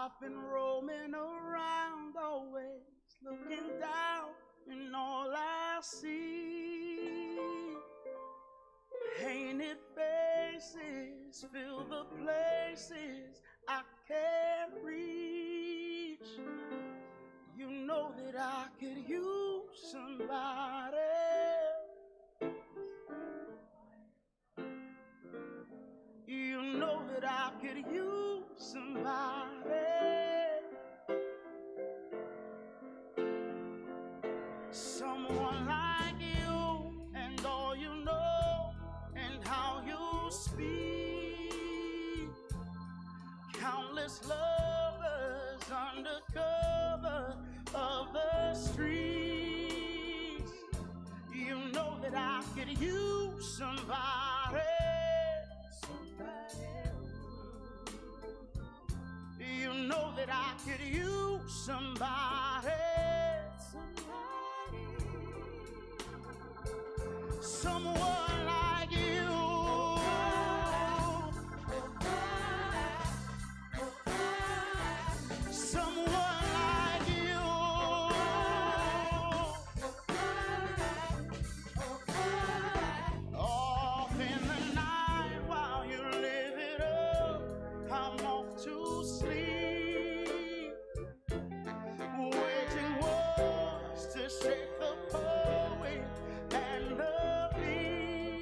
I've been roaming around, always looking down, and all I see painted faces fill the places I can't reach. You know that I could use somebody. You know that I could use somebody. Someone like you, and all you know, and how you speak. Countless lovers under cover of the streets. You know that I could use somebody. You know that I could use somebody. Someone like you. Someone like you. Off in the night while you live it up, I'm off to sleep, waging wars to shake the poet and the bee.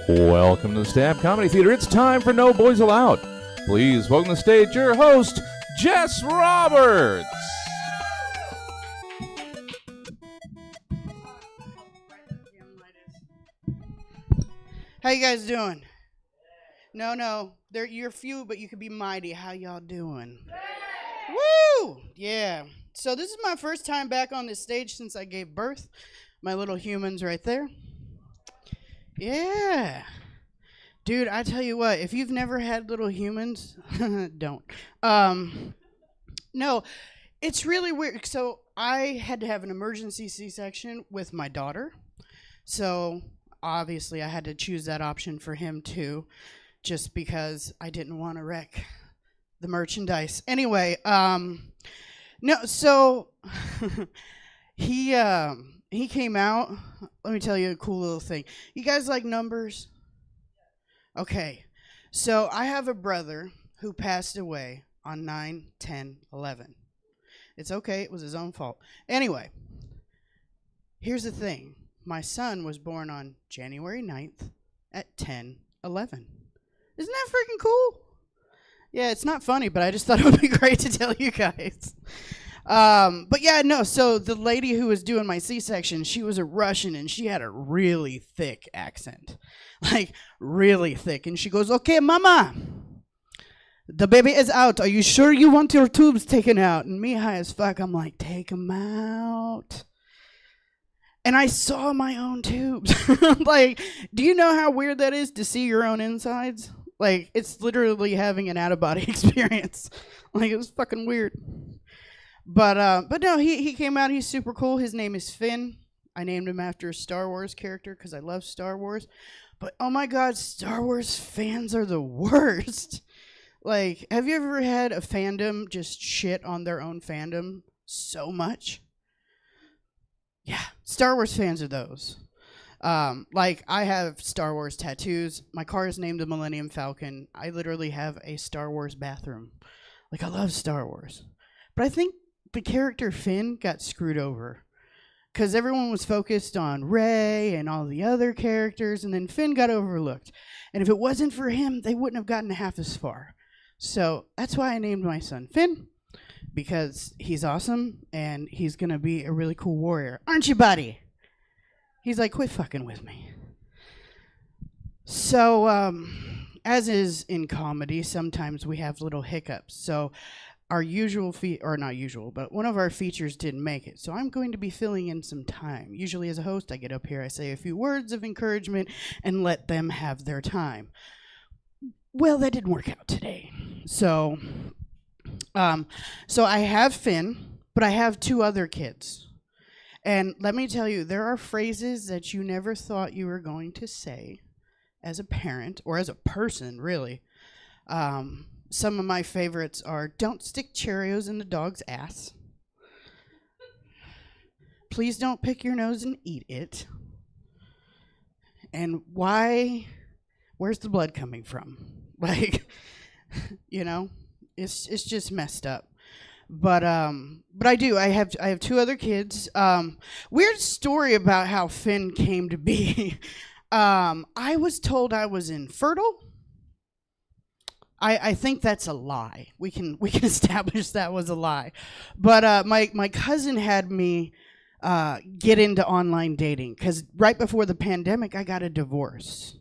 Welcome to the Stab Comedy Theater. It's time for No Boyz Allowed. Please welcome to the stage your host, Jess Roberts. How you guys doing? No, you're few, but you could be mighty. How y'all doing? Woo! Yeah. So this is my first time back on this stage since I gave birth. My little humans right there. Yeah. Dude, I tell you what, if you've never had little humans, don't. No, it's really weird. So I had to have an emergency C-section with my daughter. So obviously I had to choose that option for him too, just because I didn't want to wreck the merchandise. Anyway, no, so he came out. Let me tell you a cool little thing. You guys like numbers? Okay, so I have a brother who passed away on 9/10/11. It's okay, it was his own fault. Anyway, here's the thing. My son was born on January 9th at 10/11. Isn't that freaking cool? Yeah, it's not funny, but I just thought it would be great to tell you guys. But yeah, no, so the lady who was doing my C-section, she was a Russian, and she had a really thick accent. Like, really thick. And she goes, "Okay, mama, the baby is out. Are you sure you want your tubes taken out?" And me, high as fuck, I'm like, "Take them out." And I saw my own tubes. Like, do you know how weird that is to see your own insides? Like, it's literally having an out-of-body experience. Like, it was fucking weird. But no, he came out. He's super cool. His name is Finn. I named him after a Star Wars character because I love Star Wars. But oh my God, Star Wars fans are the worst. Like, have you ever had a fandom just shit on their own fandom so much? Yeah, Star Wars fans are those. Like, I have Star Wars tattoos. My car is named the Millennium Falcon. I literally have a Star Wars bathroom. Like, I love Star Wars. But I think the character Finn got screwed over. Because everyone was focused on Rey and all the other characters, and then Finn got overlooked. And if it wasn't for him, they wouldn't have gotten half as far. So that's why I named my son Finn. Because he's awesome, and he's going to be a really cool warrior. Aren't you, buddy? He's like, "Quit fucking with me." So, as is in comedy, sometimes we have little hiccups. So, our usual or not usual, but one of our features didn't make it. So, I'm going to be filling in some time. Usually, as a host, I get up here, I say a few words of encouragement, and let them have their time. Well, that didn't work out today. So I have Finn, but I have two other kids. And let me tell you, there are phrases that you never thought you were going to say as a parent, or as a person, really. Some of my favorites are, "Don't stick Cheerios in the dog's ass." "Please don't pick your nose and eat it." And where's the blood coming from? Like, you know? It's just messed up. But I have two other kids. Weird story about how Finn came to be. I was told I was infertile. I think that's a lie. We can establish that was a lie. But my cousin had me get into online dating because right before the pandemic I got a divorce.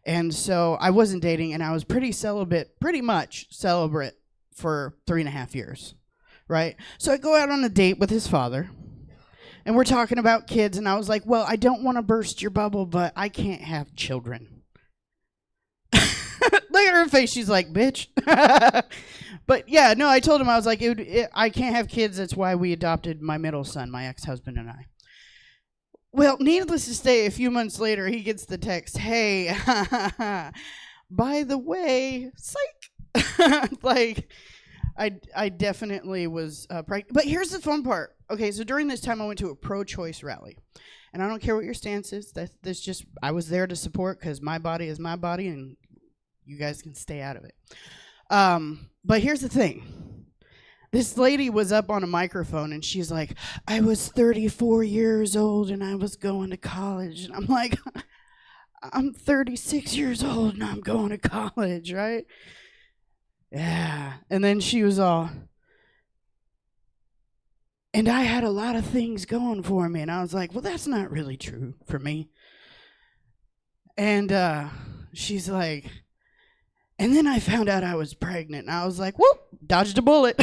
And so I wasn't dating, and I was pretty much celibate for 3.5 years, right? So I go out on a date with his father, and we're talking about kids, and I was like, "Well, I don't want to burst your bubble, but I can't have children." Look at her face. She's like, "Bitch." But yeah, no, I told him, I was like, I can't have kids. That's why we adopted my middle son, my ex-husband and I. Well, needless to say, a few months later, he gets the text, "Hey, by the way, psych." Like, I definitely was pregnant. But here's the fun part. Okay, so during this time, I went to a pro-choice rally. And I don't care what your stance is. I was there to support because my body is my body, and you guys can stay out of it. But here's the thing. This lady was up on a microphone, and she's like, "I was 34 years old, and I was going to college." And I'm like, I'm 36 years old and I'm going to college, right? Yeah. And then she was all, and I had a lot of things going for me. And I was like, well, that's not really true for me. And she's like, and then I found out I was pregnant. And I was like, whoop, dodged a bullet.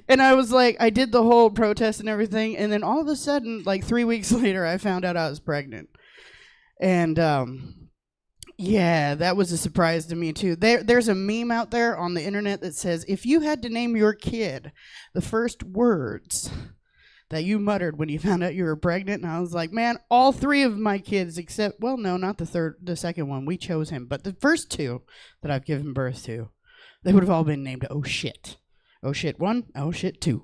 And I was like, I did the whole protest and everything. And then all of a sudden, like 3 weeks later, I found out I was pregnant. And yeah, that was a surprise to me too. There's a meme out there on the internet that says, if you had to name your kid the first words that you muttered when you found out you were pregnant, and I was like, man, all 3 of my kids except, well, no, not the second one. We chose him. But the first 2 that I've given birth to, they would have all been named Oh Shit. Oh Shit 1, Oh Shit 2.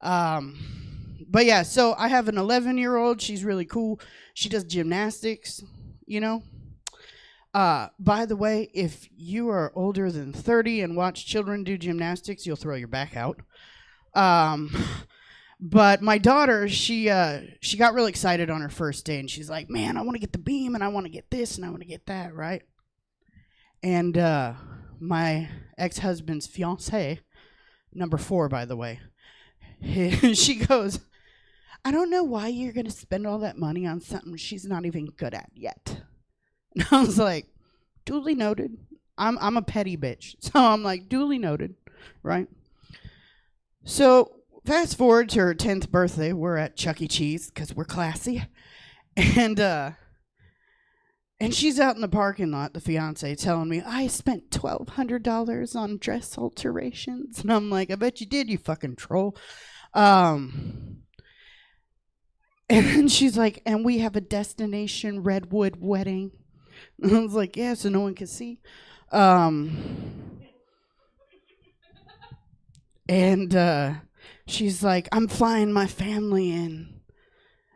But yeah, so I have an 11-year-old. She's really cool. She does gymnastics, you know. By the way, if you are older than 30 and watch children do gymnastics, you'll throw your back out. But my daughter, she got real excited on her first day, and she's like, man, I want to get the beam, and I want to get this, and I want to get that, right? And my ex-husband's fiancée, number 4, by the way, she goes, I don't know why you're going to spend all that money on something she's not even good at yet. And I was like, duly noted. I'm a petty bitch. So I'm like, duly noted, right? So fast forward to her 10th birthday. We're at Chuck E. Cheese because we're classy. And she's out in the parking lot, the fiance, telling me, I spent $1,200 on dress alterations. And I'm like, I bet you did, you fucking troll. And then she's like, and we have a destination redwood wedding. And I was like, yeah, so no one can see. And she's like, I'm flying my family in.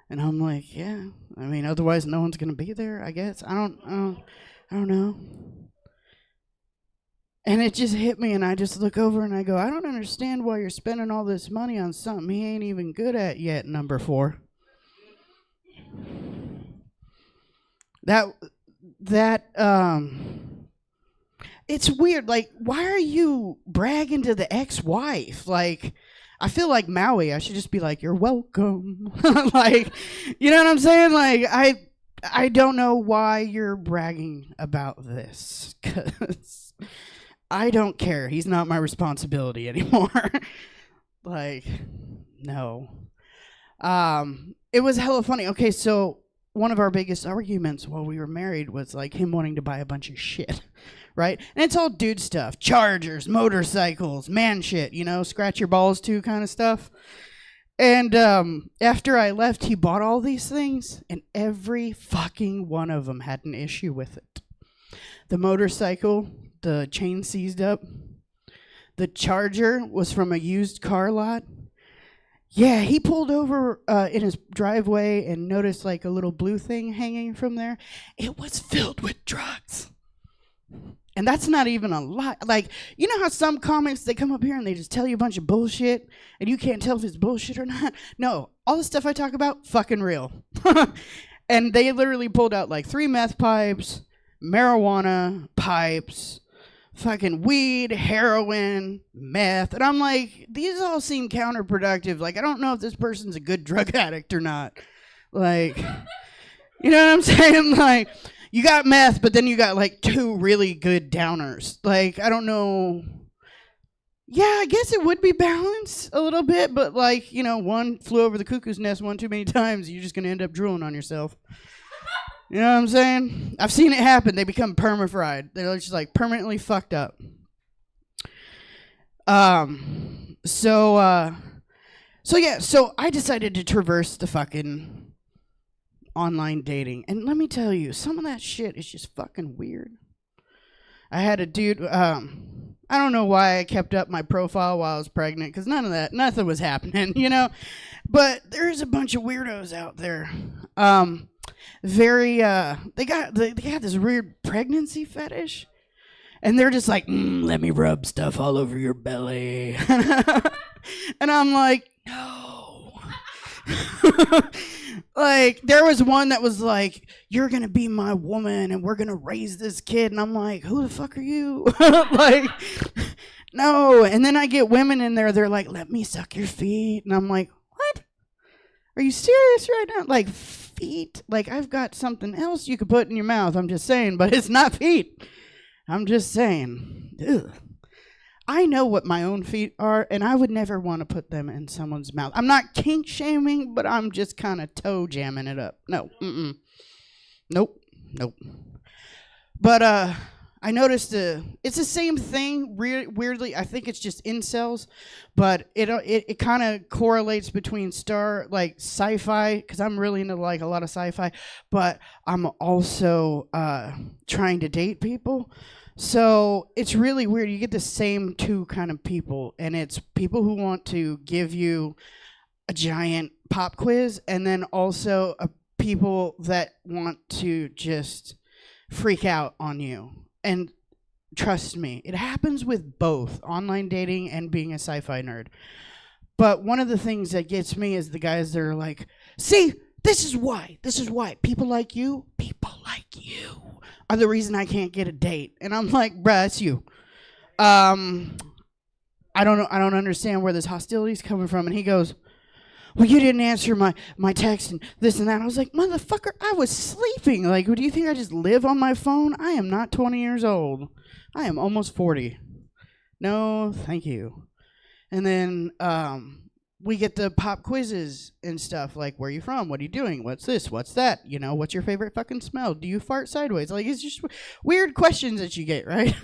And I'm like, yeah. I mean, otherwise no one's gonna be there, I guess. I don't know. And it just hit me, and I just look over and I go, I don't understand why you're spending all this money on something he ain't even good at yet, number 4. It's weird. Like, why are you bragging to the ex-wife? Like, I feel like Maui. I should just be like, you're welcome. Like, you know what I'm saying? Like, I don't know why you're bragging about this, because I don't care. He's not my responsibility anymore. Like, no. It was hella funny. Okay, so one of our biggest arguments while we were married was like him wanting to buy a bunch of shit, right? And it's all dude stuff. Chargers, motorcycles, man shit, you know, scratch your balls too kind of stuff. And after I left, he bought all these things, and every fucking one of them had an issue with it. The motorcycle, the chain seized up. The charger was from a used car lot. Yeah, he pulled over in his driveway and noticed like a little blue thing hanging from there. It was filled with drugs. And that's not even a lie. Like, you know how some comics, they come up here and they just tell you a bunch of bullshit and you can't tell if it's bullshit or not? No, all the stuff I talk about, fucking real. And they literally pulled out like 3 meth pipes, marijuana pipes, fucking weed, heroin, meth. And I'm like, these all seem counterproductive. Like, I don't know if this person's a good drug addict or not. Like, you know what I'm saying? Like, you got meth, but then you got like 2 really good downers. Like, I don't know. Yeah, I guess it would be balanced a little bit, but like, you know, one flew over the cuckoo's nest one too many times. You're just going to end up drooling on yourself. You know what I'm saying? I've seen it happen. They become perma-fried. They're just like permanently fucked up. So I decided to traverse the fucking online dating. And let me tell you, some of that shit is just fucking weird. I had a dude, I don't know why I kept up my profile while I was pregnant, because nothing was happening, you know? But there's a bunch of weirdos out there. They got this weird pregnancy fetish, and they're just like, let me rub stuff all over your belly. And I'm like, no. Like, there was one that was like, you're going to be my woman and we're going to raise this kid. And I'm like, who the fuck are you? Like, no. And then I get women in there. They're like, let me suck your feet. And I'm like, what? Are you serious right now? Like, feet? Like, I've got something else you could put in your mouth. I'm just saying, but it's not feet. I'm just saying. Ugh. I know what my own feet are, and I would never want to put them in someone's mouth. I'm not kink shaming, but I'm just kind of toe jamming it up. No, nope. But I noticed it's the same thing. Weirdly, I think it's just incels, but it kind of correlates between sci-fi, because I'm really into like a lot of sci-fi, but I'm also trying to date people. So it's really weird. You get the same two kind of people, and it's people who want to give you a giant pop quiz, and then also people that want to just freak out on you. And trust me, it happens with both online dating and being a sci-fi nerd. But one of the things that gets me is the guys that are like, see, this is why people like you are the reason I can't get a date. And I'm like, bruh, that's you. I don't know. I don't understand where this hostility is coming from. And he goes, well, you didn't answer my text and this and that. I was like, motherfucker, I was sleeping. Like, do you think I just live on my phone? I am not 20 years old. I am almost 40. No, thank you. And then we get the pop quizzes and stuff, like, where are you from? What are you doing? What's this? What's that? You know, what's your favorite fucking smell? Do you fart sideways? Like, it's just weird questions that you get, right?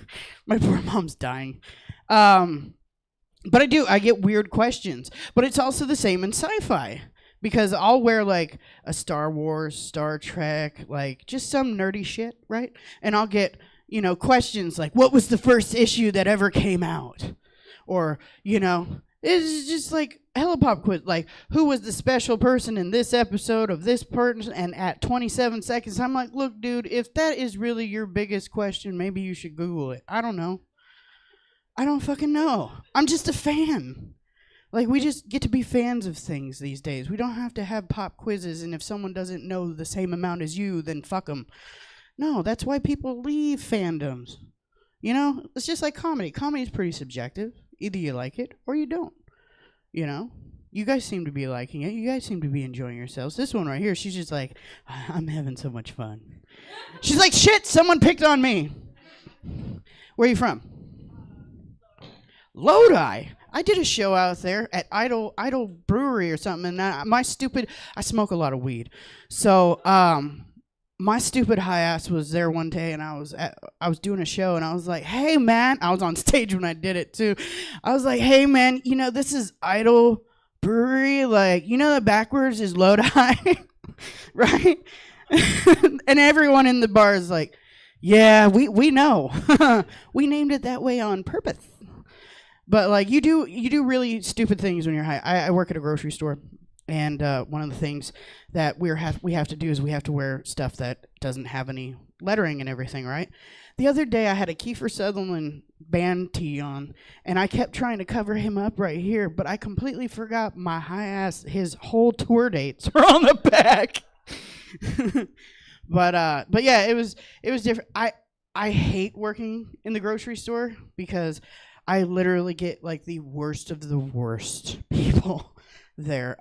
My poor mom's dying. But I get weird questions. But it's also the same in sci-fi, because I'll wear, like, a Star Wars, Star Trek, like, just some nerdy shit, right? And I'll get, you know, questions like, what was the first issue that ever came out? Or, you know, it's just like hella pop quiz, like, who was the special person in this episode of this person? And at 27 seconds, I'm like, look, dude, if that is really your biggest question, maybe you should Google it. I don't know. I don't fucking know. I'm just a fan. Like, we just get to be fans of things these days. We don't have to have pop quizzes, and if someone doesn't know the same amount as you, then fuck them. No, that's why people leave fandoms. You know, it's just like comedy. Comedy is pretty subjective. Either you like it or you don't. You know? You guys seem to be liking it. You guys seem to be enjoying yourselves. This one right here, she's just like, I'm having so much fun. She's like, shit, someone picked on me. Where are you from? Lodi. I did a show out there at Idle Brewery or something, and I smoke a lot of weed. So, my stupid high ass was there one day, and I was doing a show, and I was like, hey, man. I was on stage when I did it, too. I was like, hey, man, you know, this is Idle Brewery. Like, you know that backwards is Lodi, right? And everyone in the bar is like, yeah, we know. We named it that way on purpose. But, like, you do really stupid things when you're high. I work at a grocery store. And one of the things that we have to do is we have to wear stuff that doesn't have any lettering and everything, right? The other day I had a Kiefer Sutherland band tee on, and I kept trying to cover him up right here, but I completely forgot my high ass. His whole tour dates were on the back. But yeah, it was different. I hate working in the grocery store because I literally get like the worst of the worst people there.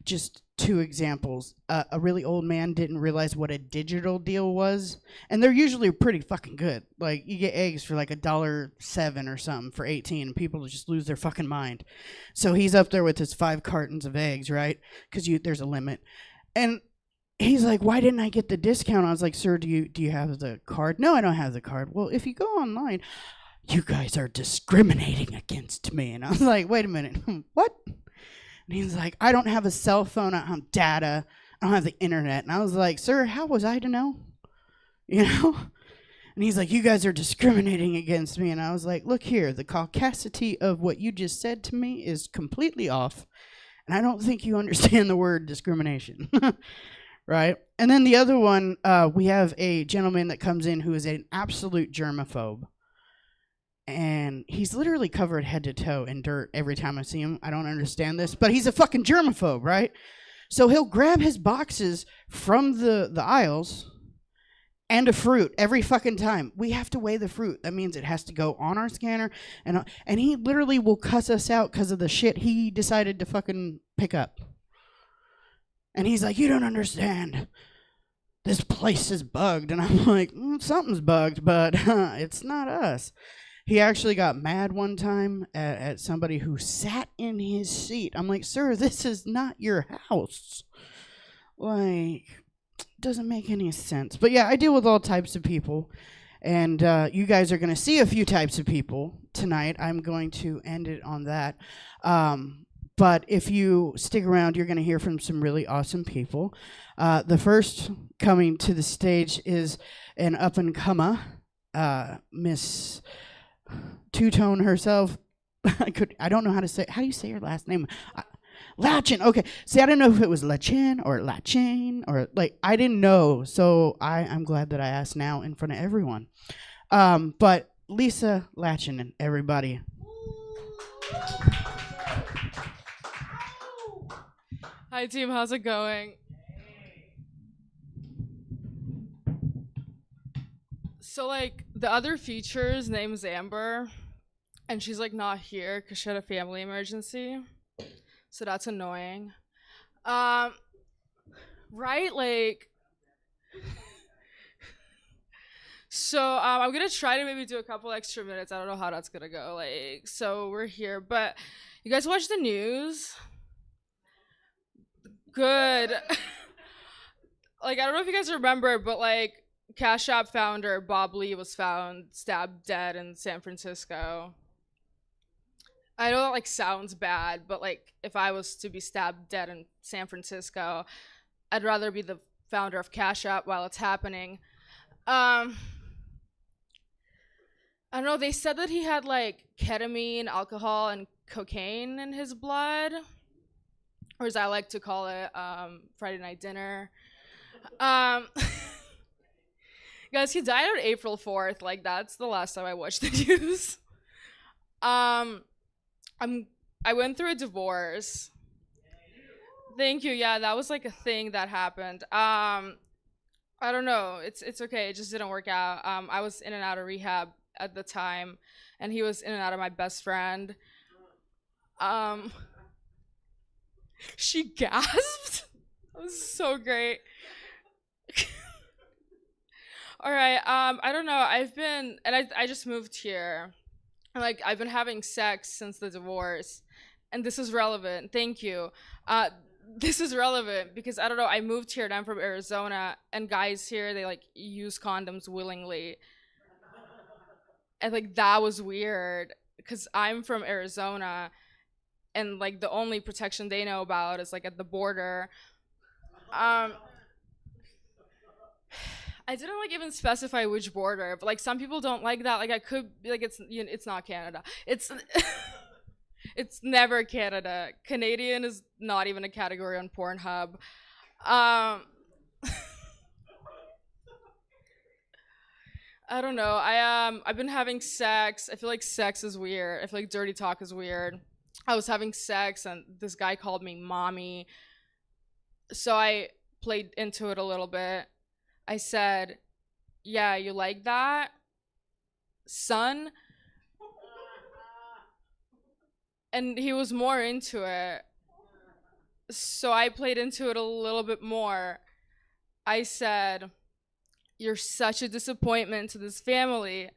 Just two examples. A really old man didn't realize what a digital deal was, and they're usually pretty fucking good. Like, you get eggs for like $1.07 or something for 18, and people just lose their fucking mind. So he's up there with his 5 cartons of eggs, right? Because there's a limit. And he's like, why didn't I get the discount? I was like, sir, do you have the card? No, I don't have the card. Well, if you go online, you guys are discriminating against me. And I was like, wait a minute. What? And he's like, I don't have a cell phone, I don't have data, I don't have the internet. And I was like, sir, how was I to know? You know? And he's like, you guys are discriminating against me. And I was like, look here, the caucasity of what you just said to me is completely off. And I don't think you understand the word discrimination. Right? And then the other one, we have a gentleman that comes in who is an absolute germaphobe. And he's literally covered head to toe in dirt every time I see him. I don't understand this, but he's a fucking germaphobe, right? So he'll grab his boxes from the aisles and a fruit every fucking time. We have to weigh the fruit. That means it has to go on our scanner, and he literally will cuss us out because of the shit he decided to fucking pick up. And he's like, "You don't understand. This place is bugged." And I'm like, something's bugged, but it's not us. He actually got mad one time at somebody who sat in his seat. I'm like, "Sir, this is not your house." Like, doesn't make any sense. But yeah, I deal with all types of people. And you guys are going to see a few types of people tonight. I'm going to end it on that. But if you stick around, you're going to hear from some really awesome people. The first coming to the stage is an up-and-comer, Miss Two-Tone herself. I don't know how to say. How do you say her last name? Lachin. Okay. See, I didn't know if it was Lachin or Lachin or like I didn't know. So I'm glad that I asked now in front of everyone. But Lisa Lachin, everybody. Hi team, how's it going? So like the other feature's name's Amber, and she's like not here because she had a family emergency, so that's annoying. Right, like. So I'm gonna try to maybe do a couple extra minutes. I don't know how that's gonna go. Like, so we're here, but you guys watch the news? Good. Like, I don't know if you guys remember, but like Cash App founder Bob Lee was found stabbed dead in San Francisco. I know that like sounds bad, but like if I was to be stabbed dead in San Francisco, I'd rather be the founder of Cash App while it's happening. I don't know, they said that he had like ketamine, alcohol, and cocaine in his blood. Or as I like to call it, Friday night dinner. Guys, he died on April 4th. Like, that's the last time I watched the news. I went through a divorce. Thank you. Yeah, that was like a thing that happened. I don't know. It's okay. It just didn't work out. I was in and out of rehab at the time, and he was in and out of my best friend. She gasped. That was so great. All right. I don't know. I just moved here. And like I've been having sex since the divorce, and this is relevant. Thank you. This is relevant because I don't know. I moved here and I'm from Arizona, and guys here they like use condoms willingly, and like that was weird because I'm from Arizona. And like the only protection they know about is like at the border. I didn't like even specify which border, but like some people don't like that. Like I could be like it's not Canada. It's it's never Canada. Canadian is not even a category on Pornhub. I don't know. I've been having sex. I feel like sex is weird. I feel like dirty talk is weird. I was having sex and this guy called me mommy. So I played into it a little bit. I said, "Yeah, you like that, son?" And he was more into it. So I played into it a little bit more. I said, "You're such a disappointment to this family.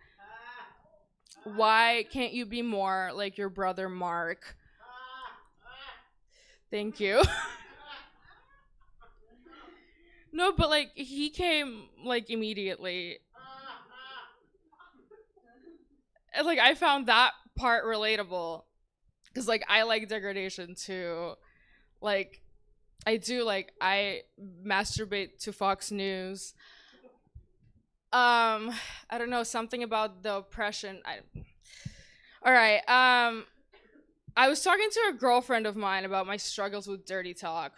Why can't you be more like your brother Mark?" Thank you. No, but like he came like immediately. And like I found that part relatable. Cause like I like degradation too. Like I do, like I masturbate to Fox News. I don't know, something about the oppression. All right. I was talking to a girlfriend of mine about my struggles with dirty talk,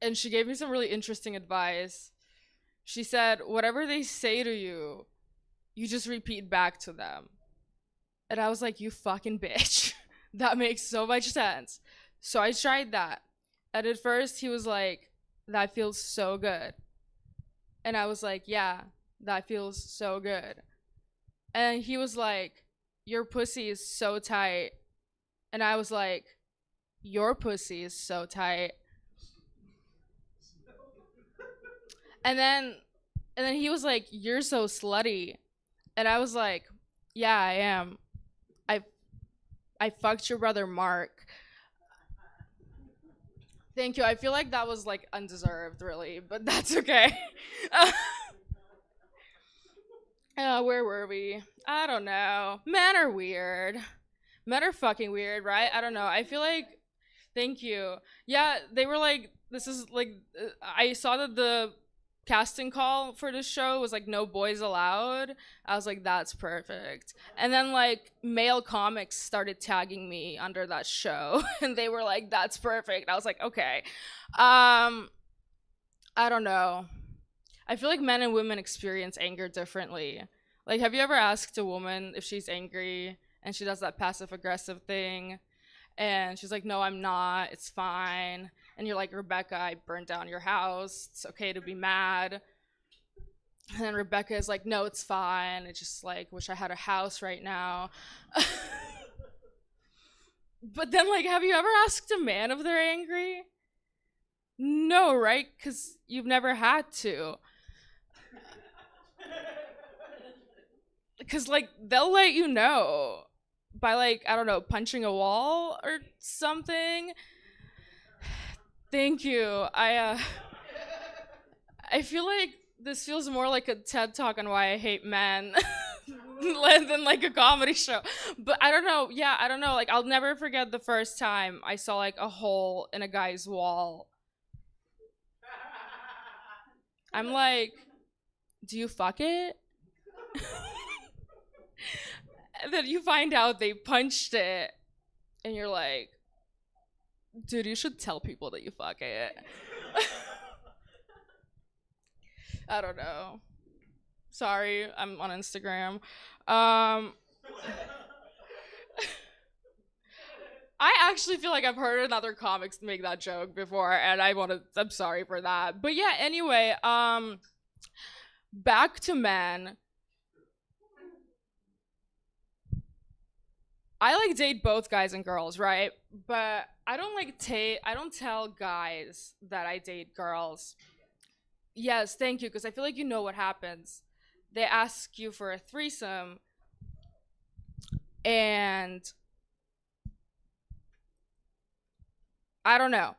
and she gave me some really interesting advice. She said, "Whatever they say to you, you just repeat back to them." And I was like, "You fucking bitch." That makes so much sense. So I tried that. And at first he was like, that feels so good. And I was like, yeah, that feels so good. And he was like, your pussy is so tight. And I was like, your pussy is so tight. And then he was like, you're so slutty. And I was like, yeah, I am. I fucked your brother Mark. Thank you. I feel like that was like undeserved, really, but that's okay. Where were we? I don't know. Men are weird. Men are fucking weird, right? I don't know. I feel like, thank you. Yeah, they were like, this is like, I saw that the casting call for this show was like no boys allowed. I was like, that's perfect. And then like male comics started tagging me under that show and they were like, that's perfect. I was like, okay. I don't know. I feel like men and women experience anger differently. Like, have you ever asked a woman if she's angry and she does that passive aggressive thing and she's like, no, I'm not, it's fine. And you're like, Rebecca, I burned down your house. It's okay to be mad. And then Rebecca is like, no, it's fine. I just like wish I had a house right now. But then like, have you ever asked a man if they're angry? No, right? Because you've never had to. Because like, they'll let you know by like, I don't know, punching a wall or something. Thank you. I feel like this feels more like a TED Talk on why I hate men than like a comedy show. But I don't know. Yeah, I don't know. Like, I'll never forget the first time I saw like a hole in a guy's wall. I'm like, do you fuck it? And then you find out they punched it, and you're like, dude, you should tell people that you fuck it. I don't know. Sorry, I'm on Instagram. I actually feel like I've heard another comics make that joke before, and I'm sorry for that. But yeah, anyway, back to men. I like date both guys and girls, right? But I don't tell guys that I date girls. Yes, thank you, because I feel like you know what happens. They ask you for a threesome, and I don't know.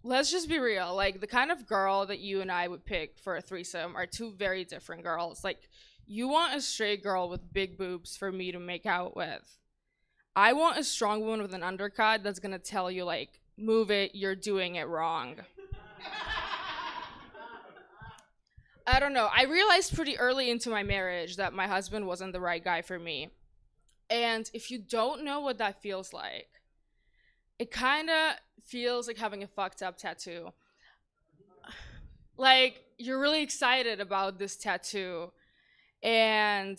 Let's just be real. Like, the kind of girl that you and I would pick for a threesome are two very different girls. Like, you want a straight girl with big boobs for me to make out with. I want a strong woman with an undercut that's gonna tell you, like, move it, you're doing it wrong. I don't know. I realized pretty early into my marriage that my husband wasn't the right guy for me. And if you don't know what that feels like, it kind of feels like having a fucked up tattoo. Like, you're really excited about this tattoo, and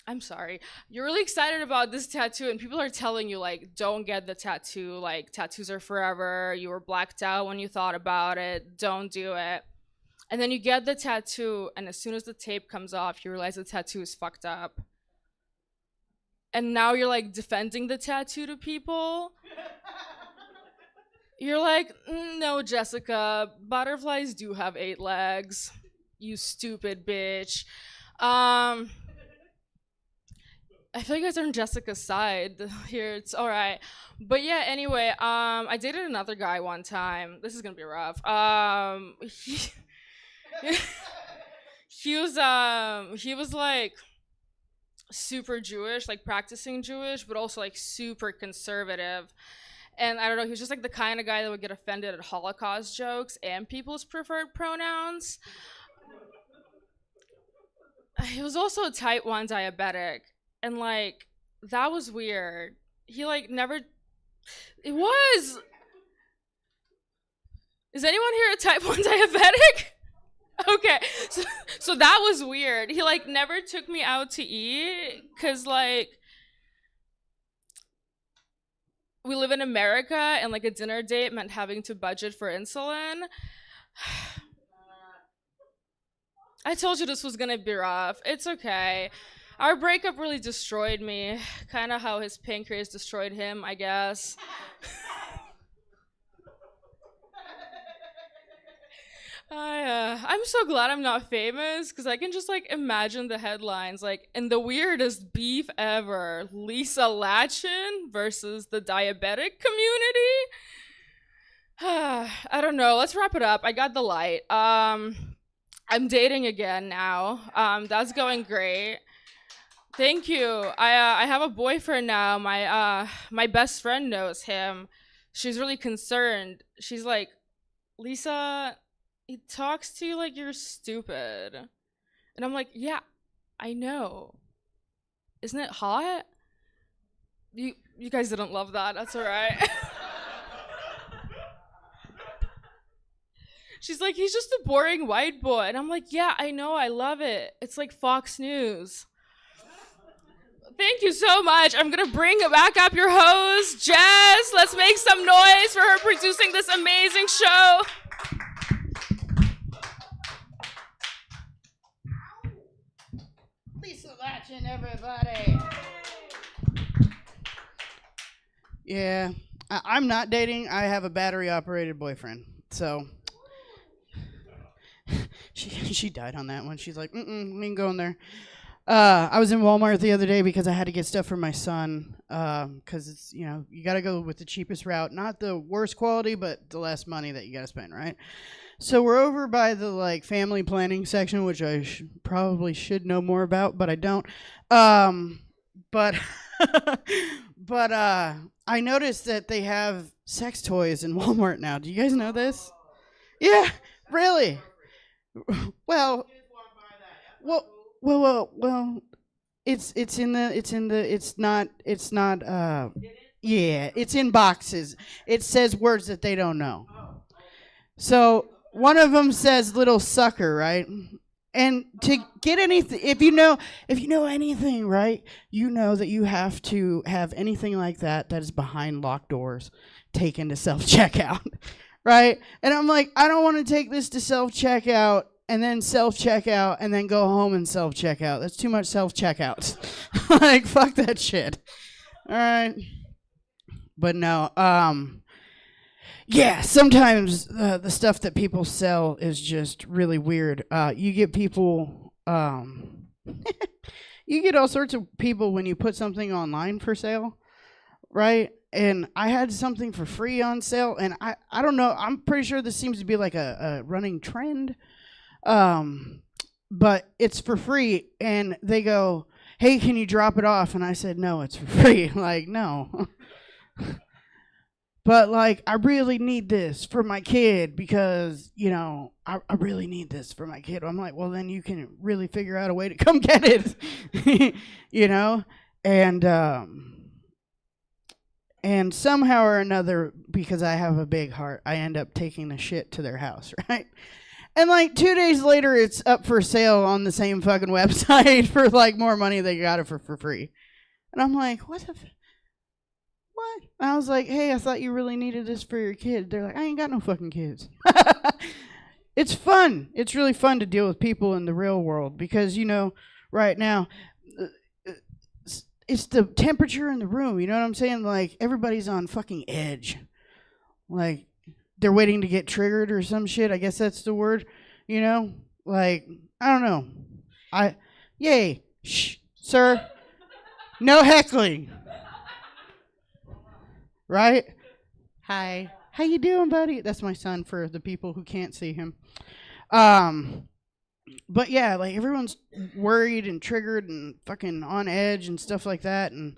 I'm sorry. You're really excited about this tattoo, and people are telling you, like, don't get the tattoo. Like, tattoos are forever. You were blacked out when you thought about it. Don't do it. And then you get the tattoo, and as soon as the tape comes off, you realize the tattoo is fucked up. And now you're, like, defending the tattoo to people. You're like, no, Jessica, butterflies do have 8 legs. You stupid bitch. I feel like you guys are on Jessica's side here. It's all right. But yeah, anyway, I dated another guy one time. This is gonna be rough. He was like super Jewish, like practicing Jewish, but also like super conservative. And I don't know, he was just like the kind of guy that would get offended at Holocaust jokes and people's preferred pronouns. He was also a type 1 diabetic. And like, that was weird. He like never, it was. Is anyone here a type 1 diabetic? Okay, so that was weird. He like never took me out to eat, cause like, we live in America, and like a dinner date meant having to budget for insulin. I told you this was gonna be rough. It's okay. Our breakup really destroyed me. Kind of how his pancreas destroyed him, I guess. I'm so glad I'm not famous, because I can just like imagine the headlines, like, in the weirdest beef ever, Lisa Latchin versus the diabetic community. I don't know. Let's wrap it up. I got the light. I'm dating again now. That's going great. Thank you. I have a boyfriend now. My best friend knows him. She's really concerned. She's like, Lisa, he talks to you like you're stupid. And I'm like, yeah, I know. Isn't it hot? You guys didn't love that. That's all right. She's like, he's just a boring white boy. And I'm like, yeah, I know. I love it. It's like Fox News. Thank you so much. I'm going to bring back up your host, Jess. Let's make some noise for her producing this amazing show. Lisa Latchin, everybody. Yeah, I'm not dating. I have a battery-operated boyfriend. So she died on that one. She's like, we ain't going there. I was in Walmart the other day because I had to get stuff for my son. Because it's, you got to go with the cheapest route. Not the worst quality, but the less money that you got to spend, right? So we're over by the like family planning section, which I probably should know more about, but I don't. But I noticed that they have sex toys in Walmart now. Do you guys know this? Yeah, really. Well, it's in boxes. It says words that they don't know. So one of them says "little sucker," right? And to get anything, if you know anything, right, you know that you have to have anything like that is behind locked doors taken to self-checkout, right? And I'm like, I don't want to take this to self-checkout and then self-checkout and then go home and self-checkout. That's too much self-checkouts. Like, fuck that shit. All right. But no, yeah, sometimes the stuff that people sell is just really weird. You get people, you get all sorts of people when you put something online for sale, right? And I had something for free on sale, and I don't know, I'm pretty sure this seems to be like a running trend, but it's for free, and they go, hey, can you drop it off? And I said, no, it's for free. Like, no. But, like, I really need this for my kid because, I really need this for my kid. I'm like, well, then you can really figure out a way to come get it, And somehow or another, because I have a big heart, I end up taking the shit to their house, right? And, like, 2 days later, it's up for sale on the same fucking website for, like, more money. They got it for free. And I'm like, what? And I was like, hey, I thought you really needed this for your kid. They're like, I ain't got no fucking kids. It's fun. It's really fun to deal with people in the real world because, right now, it's the temperature in the room. You know what I'm saying? Like, everybody's on fucking edge. Like, they're waiting to get triggered or some shit. I guess that's the word, Like, I don't know. Yay. Shh, sir. No heckling. Right? Hi. How you doing, buddy? That's my son for the people who can't see him. But yeah, like everyone's worried and triggered and fucking on edge and stuff like that, and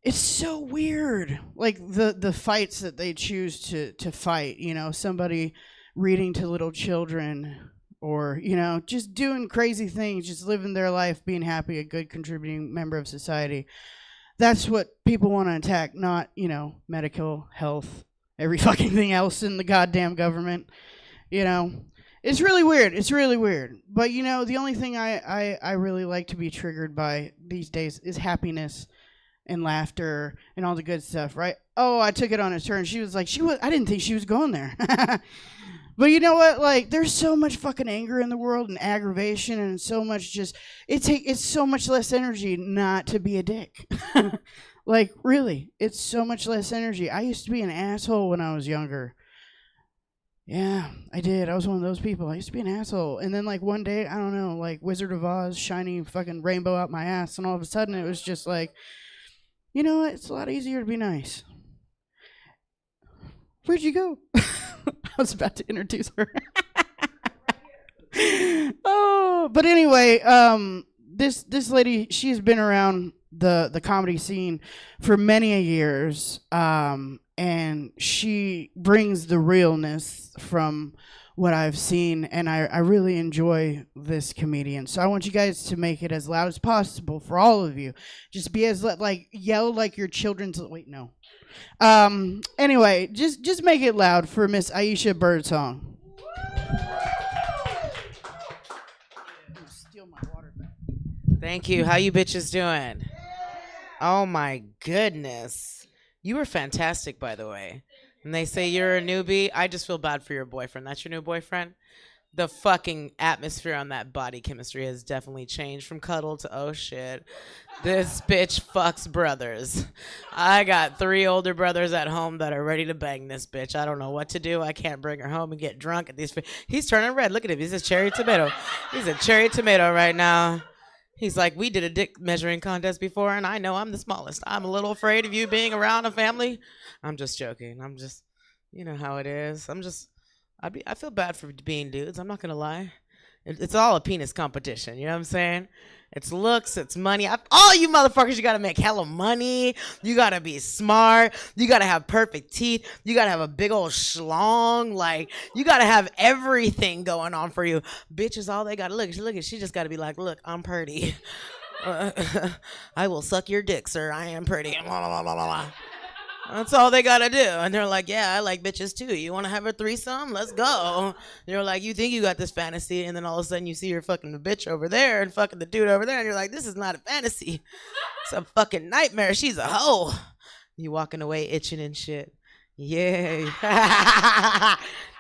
it's so weird. Like the fights that they choose to fight, somebody reading to little children or, just doing crazy things, just living their life, being happy, a good contributing member of society. That's what people want to attack, not, medical, health, every fucking thing else in the goddamn government. It's really weird. It's really weird. But, the only thing I really like to be triggered by these days is happiness. and laughter and all the good stuff, right? Oh, I took it on a turn. She was like, I didn't think she was going there. But you know what? Like, there's so much fucking anger in the world and aggravation and so much just, it's so much less energy not to be a dick. Like, really, it's so much less energy. I used to be an asshole when I was younger. Yeah, I did. I was one of those people. I used to be an asshole. And then, like, one day, I don't know, like, Wizard of Oz, shiny fucking rainbow out my ass. And all of a sudden, it was just like, you know what? It's a lot easier to be nice. Where'd you go? I was about to introduce her. Oh, but anyway, this lady, she's been around the comedy scene for many years, and she brings the realness from what I've seen, and I really enjoy this comedian. So I want you guys to make it as loud as possible for all of you. Just be as yell like your children's. Wait, no. Anyway, just make it loud for Miss Aisha Birdsong. Steal my water back. Thank you. How you bitches doing? Oh my goodness. You were fantastic, by the way. And they say you're a newbie. I just feel bad for your boyfriend. That's your new boyfriend? The fucking atmosphere on that body chemistry has definitely changed from cuddle to oh shit. This bitch fucks brothers. I got 3 older brothers at home that are ready to bang this bitch. I don't know what to do. I can't bring her home and get drunk at these. He's turning red. Look at him. He's a cherry tomato. He's a cherry tomato right now. He's like, we did a dick measuring contest before, and I know I'm the smallest. I'm a little afraid of you being around a family. I'm just joking. I'm just, you know how it is. I feel bad for being dudes. I'm not going to lie. It's all a penis competition. You know what I'm saying? It's looks, it's money. All you motherfuckers, you got to make hella money. You got to be smart. You got to have perfect teeth. You got to have a big old schlong. Like, you got to have everything going on for you. Bitches, all they got to look. She just got to be like, look, I'm pretty. I will suck your dick, sir. I am pretty. That's all they gotta do. And they're like, yeah, I like bitches too. You want to have a threesome? Let's go. And you're like, you think you got this fantasy, and then all of a sudden you see you're fucking the bitch over there and fucking the dude over there, and you're like, this is not a fantasy. It's a fucking nightmare. She's a hoe. You walking away itching and shit. Yeah.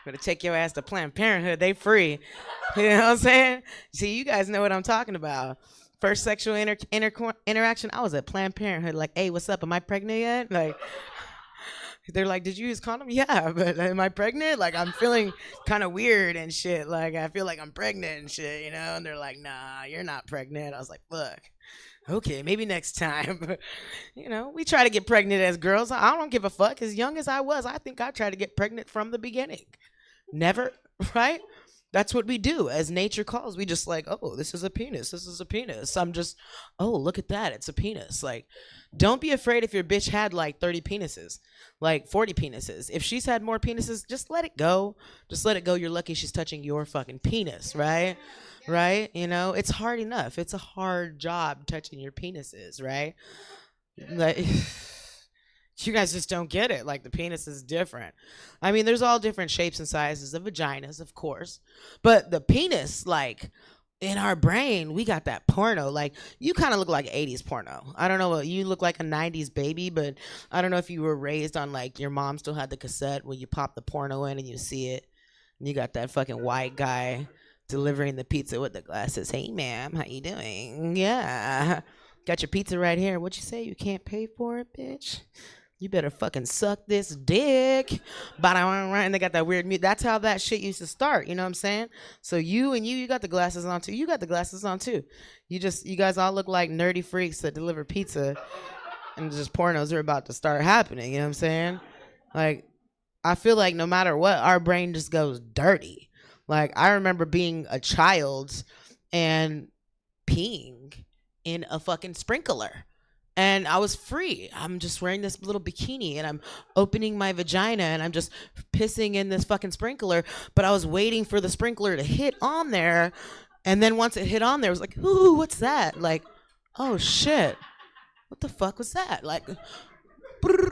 Gonna take your ass to Planned Parenthood. They free. You know what I'm saying? See, you guys know what I'm talking about. First sexual interaction, I was at Planned Parenthood. Like, hey, what's up? Am I pregnant yet? Like, they're like, did you use condom? Yeah, but am I pregnant? Like, I'm feeling kind of weird and shit. Like, I feel like I'm pregnant and shit, you know? And they're like, nah, you're not pregnant. I was like, fuck. Okay, maybe next time. You know, we try to get pregnant as girls. I don't give a fuck. As young as I was, I think I tried to get pregnant from the beginning. Never, right? That's what we do as nature calls. We just like, oh, this is a penis. This is a penis. I'm just, oh, look at that. It's a penis. Like, don't be afraid if your bitch had like 30 penises, like 40 penises. If she's had more penises, just let it go. Just let it go. You're lucky she's touching your fucking penis, right? Right? You know, it's hard enough. It's a hard job touching your penises, right? Like, you guys just don't get it. Like, the penis is different. I mean, there's all different shapes and sizes of vaginas, of course. But the penis, like, in our brain, we got that porno. Like, you kind of look like 80s porno. I don't know. You look like a 90s baby, but I don't know if you were raised on, like, your mom still had the cassette where you pop the porno in and you see it. And you got that fucking white guy delivering the pizza with the glasses. Hey, ma'am, how you doing? Yeah. Got your pizza right here. What'd you say? You can't pay for it, bitch? You better fucking suck this dick. And they got that weird mute. That's how that shit used to start. You know what I'm saying? So you got the glasses on too. You got the glasses on too. You guys all look like nerdy freaks that deliver pizza, and just pornos are about to start happening. You know what I'm saying? Like, I feel like no matter what, our brain just goes dirty. Like, I remember being a child and peeing in a fucking sprinkler. And I was free. I'm just wearing this little bikini and I'm opening my vagina and I'm just pissing in this fucking sprinkler. But I was waiting for the sprinkler to hit on there. And then once it hit on there, it was like, ooh, what's that? Like, oh shit. What the fuck was that? Like,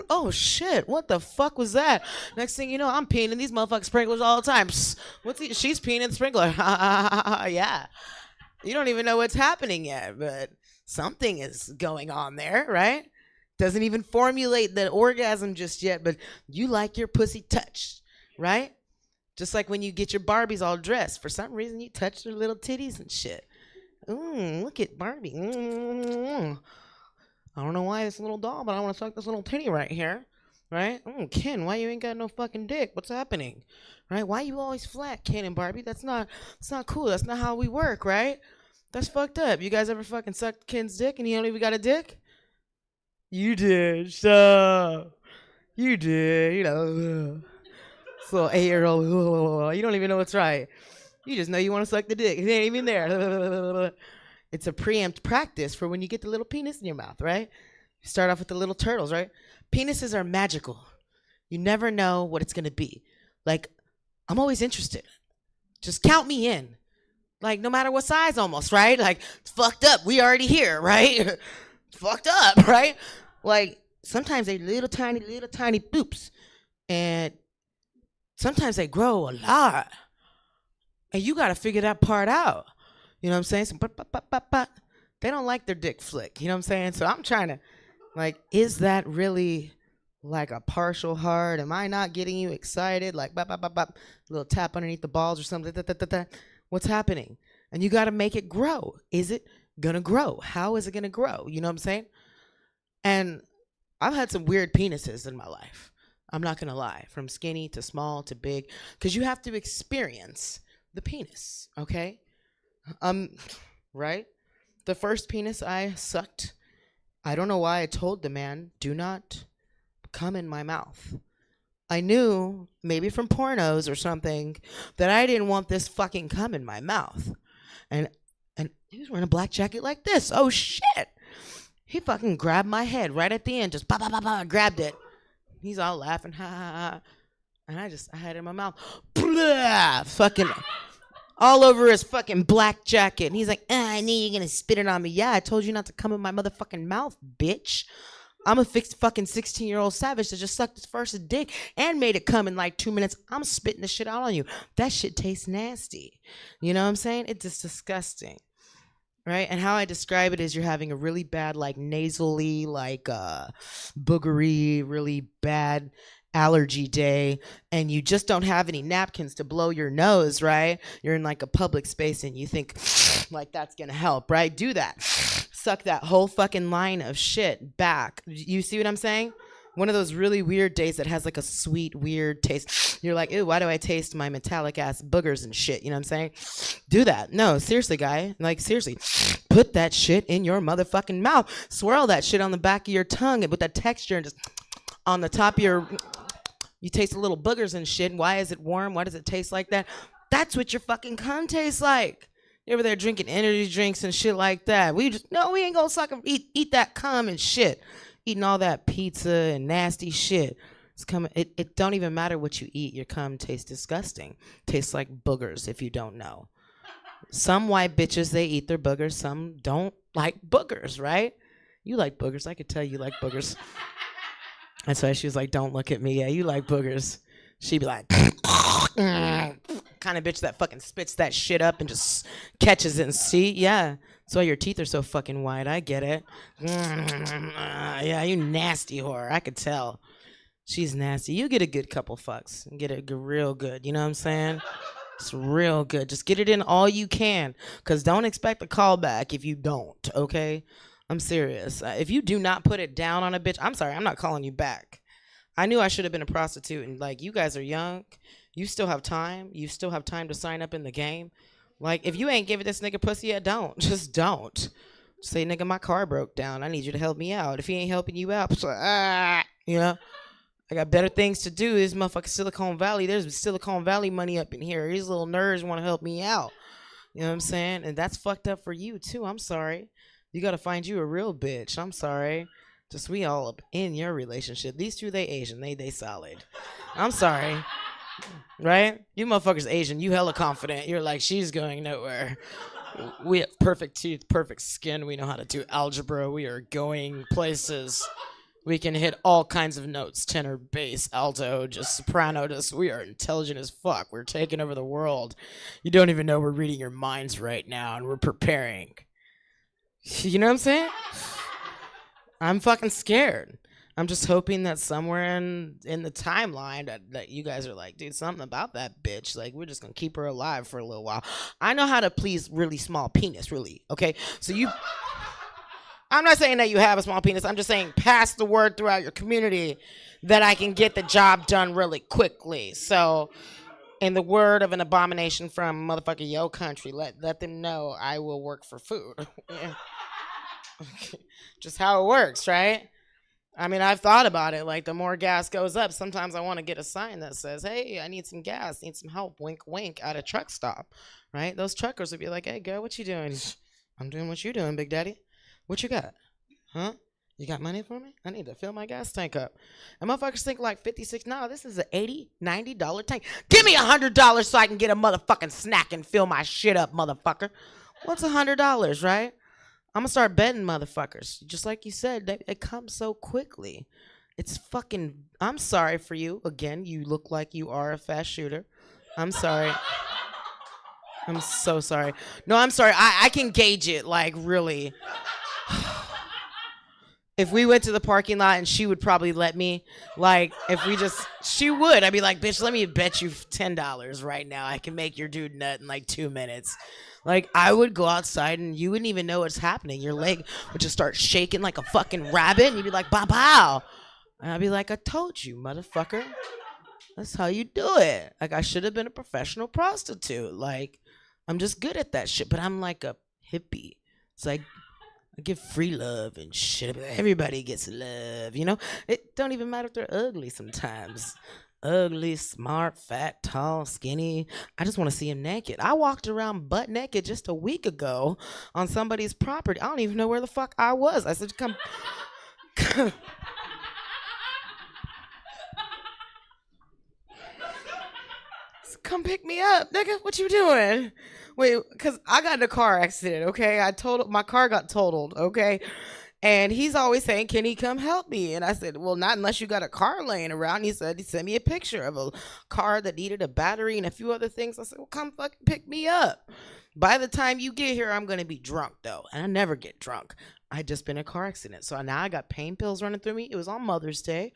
oh shit, what the fuck was that? Next thing you know, I'm peeing in these motherfucking sprinklers all the time. She's peeing in the sprinkler. Yeah. You don't even know what's happening yet, but something is going on there, right? Doesn't even formulate the orgasm just yet, but you like your pussy touched, right? Just like when you get your Barbies all dressed. For some reason, you touch their little titties and shit. Look at Barbie. I don't know why this little doll, but I want to suck this little titty right here. Right? Ken, why you ain't got no fucking dick? What's happening? Right? Why you always flat, Ken and Barbie? That's not cool. That's not how we work, right? That's fucked up. You guys ever fucking sucked Ken's dick and he don't even got a dick? You did. So you did. You know. This little 8-year-old. You don't even know what's right. You just know you want to suck the dick. It ain't even there. It's a preempt practice for when you get the little penis in your mouth, right? You start off with the little turtles, right? Penises are magical. You never know what it's going to be. Like, I'm always interested. Just count me in. Like, no matter what size almost, right? Like, it's fucked up. We already here, right? Fucked up, right? Like, sometimes they little tiny boops. And sometimes they grow a lot. And you got to figure that part out. You know what I'm saying? So, they don't like their dick flick. You know what I'm saying? So I'm trying to, like, is that really like a partial hard? Am I not getting you excited? Like, a little tap underneath the balls or something. What's happening? And you got to make it grow. Is it going to grow? How is it going to grow? You know what I'm saying? And I've had some weird penises in my life. I'm not going to lie. From skinny to small to big. Because you have to experience the penis, okay? Right? The first penis I sucked, I don't know why I told the man, do not come in my mouth. I knew, maybe from pornos or something, that I didn't want this fucking cum in my mouth. And he was wearing a black jacket like this. Oh, shit. He fucking grabbed my head right at the end, just grabbed it. He's all laughing, ha, ha, ha. And I had it in my mouth. Blah, fucking all over his fucking black jacket. And he's like, I knew you were going to spit it on me. Yeah, I told you not to come in my motherfucking mouth, bitch. I'm a fucking 16-year-old savage that just sucked his first dick and made it come in like 2 minutes. I'm spitting the shit out on you. That shit tastes nasty. You know what I'm saying? It's just disgusting. Right? And how I describe it is you're having a really bad, like, nasally, like, boogery, really bad allergy day, and you just don't have any napkins to blow your nose, right? You're in like a public space and you think like that's gonna help, right? Do that. Suck that whole fucking line of shit back. You see what I'm saying? One of those really weird days that has like a sweet, weird taste. You're like, ew, why do I taste my metallic ass boogers and shit? You know what I'm saying? Do that. No, seriously, guy. Like, seriously. Put that shit in your motherfucking mouth. Swirl that shit on the back of your tongue with that texture and just on the top of your... You taste the little boogers and shit. Why is it warm? Why does it taste like that? That's what your fucking cum tastes like. You over there drinking energy drinks and shit like that. We ain't gonna suck and eat that cum and shit. Eating all that pizza and nasty shit. It's coming. It don't even matter what you eat. Your cum tastes disgusting. Tastes like boogers if you don't know. Some white bitches, they eat their boogers. Some don't like boogers, right? You like boogers. I could tell you like boogers. That's why she was like, don't look at me. Yeah, you like boogers. She'd be like, kind of bitch that fucking spits that shit up and just catches it and see. Yeah, that's why your teeth are so fucking white. I get it. Yeah, you nasty whore. I could tell. She's nasty. You get a good couple fucks. Get it real good. You know what I'm saying? It's real good. Just get it in all you can. Because don't expect a callback if you don't, okay? I'm serious. If you do not put it down on a bitch, I'm sorry, I'm not calling you back. I knew I should have been a prostitute, and like, you guys are young. You still have time. You still have time to sign up in the game. Like, if you ain't giving this nigga pussy yet, don't. Just don't. Say, nigga, my car broke down. I need you to help me out. If he ain't helping you out, you know? I got better things to do. This motherfucking Silicon Valley. There's Silicon Valley money up in here. These little nerds want to help me out. You know what I'm saying? And that's fucked up for you, too. I'm sorry. You got to find you a real bitch. I'm sorry. Just we all up in your relationship. These two, they Asian. They solid. I'm sorry. Right? You motherfuckers Asian. You hella confident. You're like, she's going nowhere. We have perfect teeth, perfect skin. We know how to do algebra. We are going places. We can hit all kinds of notes. Tenor, bass, alto, just soprano. We are intelligent as fuck. We're taking over the world. You don't even know we're reading your minds right now, and we're preparing. You know what I'm saying? I'm fucking scared. I'm just hoping that somewhere in the timeline that you guys are like, dude, something about that bitch. Like, we're just gonna keep her alive for a little while. I know how to please really small penis, really. Okay, so I'm not saying that you have a small penis. I'm just saying pass the word throughout your community that I can get the job done really quickly. So, in the word of an abomination from motherfucker Yo Country, let them know I will work for food. Yeah. Just how it works, right? I mean, I've thought about it. Like, the more gas goes up, sometimes I want to get a sign that says, hey, I need some gas, need some help, wink, wink, at a truck stop, right? Those truckers would be like, hey, girl, what you doing? I'm doing what you doing, big daddy. What you got? Huh? You got money for me? I need to fill my gas tank up. And motherfuckers think like 56. No, this is an $80, $90 tank. Give me $100 so I can get a motherfucking snack and fill my shit up, motherfucker. What's $100, right? I'm gonna start betting motherfuckers. Just like you said, it comes so quickly. It's fucking, I'm sorry for you. Again, you look like you are a fast shooter. I'm sorry. I'm so sorry. No, I'm sorry. I can gauge it, like, really. If we went to the parking lot and she would probably let me, like, she would. I'd be like, bitch, let me bet you $10 right now. I can make your dude nut in like 2 minutes. Like, I would go outside and you wouldn't even know what's happening. Your leg would just start shaking like a fucking rabbit and you'd be like, bow, bow. And I'd be like, I told you, motherfucker. That's how you do it. Like, I should have been a professional prostitute. Like, I'm just good at that shit. But I'm like a hippie. It's like, I give free love and shit. Everybody gets love, you know? It don't even matter if they're ugly sometimes. Ugly, smart, fat, tall, skinny. I just want to see him naked. I walked around butt naked just a week ago on somebody's property. I don't even know where the fuck I was. I said, come come pick me up, nigga. What you doing? Wait, because I got in a car accident, okay? My car got totaled, okay? And he's always saying, can he come help me? And I said, well, not unless you got a car laying around. He said, he sent me a picture of a car that needed a battery and a few other things. I said, well, come fucking pick me up. By the time you get here, I'm going to be drunk, though. And I never get drunk. I just been in a car accident. So now I got pain pills running through me. It was on Mother's Day.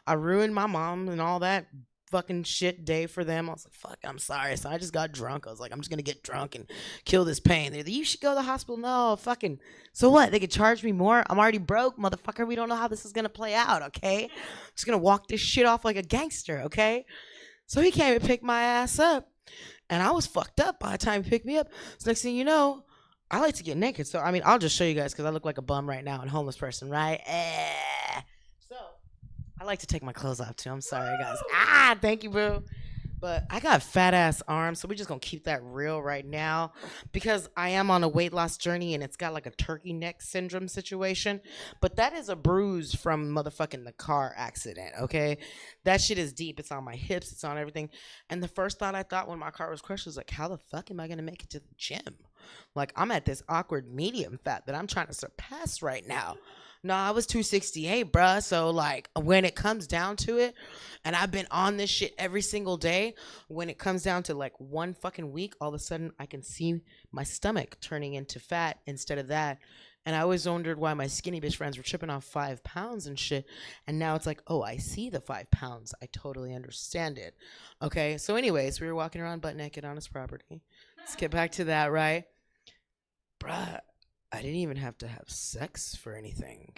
I ruined my mom and all that fucking shit day for them. I was like, fuck, I'm sorry. So I just got drunk. I was like, I'm just gonna get drunk and kill this pain. They're like, you should go to the hospital. No, fucking, so what? They could charge me more? I'm already broke, motherfucker. We don't know how this is gonna play out, okay? I'm just gonna walk this shit off like a gangster, okay? So he came and picked my ass up. And I was fucked up by the time he picked me up. So next thing you know, I like to get naked. So, I mean, I'll just show you guys because I look like a bum right now and a homeless person, right? So, I like to take my clothes off too. I'm sorry, guys. Thank you, boo. But I got fat ass arms, so we're just gonna keep that real right now because I am on a weight loss journey and it's got like a turkey neck syndrome situation. But that is a bruise from motherfucking the car accident, okay? That shit is deep. It's on my hips, it's on everything. And the first thought I thought when my car was crushed was like, how the fuck am I gonna make it to the gym? Like, I'm at this awkward medium fat that I'm trying to surpass right now. No, I was 268, bruh. So, like, when it comes down to it, and I've been on this shit every single day, when it comes down to, like, one fucking week, all of a sudden, I can see my stomach turning into fat instead of that. And I always wondered why my skinny bitch friends were tripping off 5 pounds and shit. And now it's like, oh, I see the 5 pounds. I totally understand it. Okay, so anyways, we were walking around butt naked on his property. Let's get back to that, right? Bruh. I didn't even have to have sex for anything.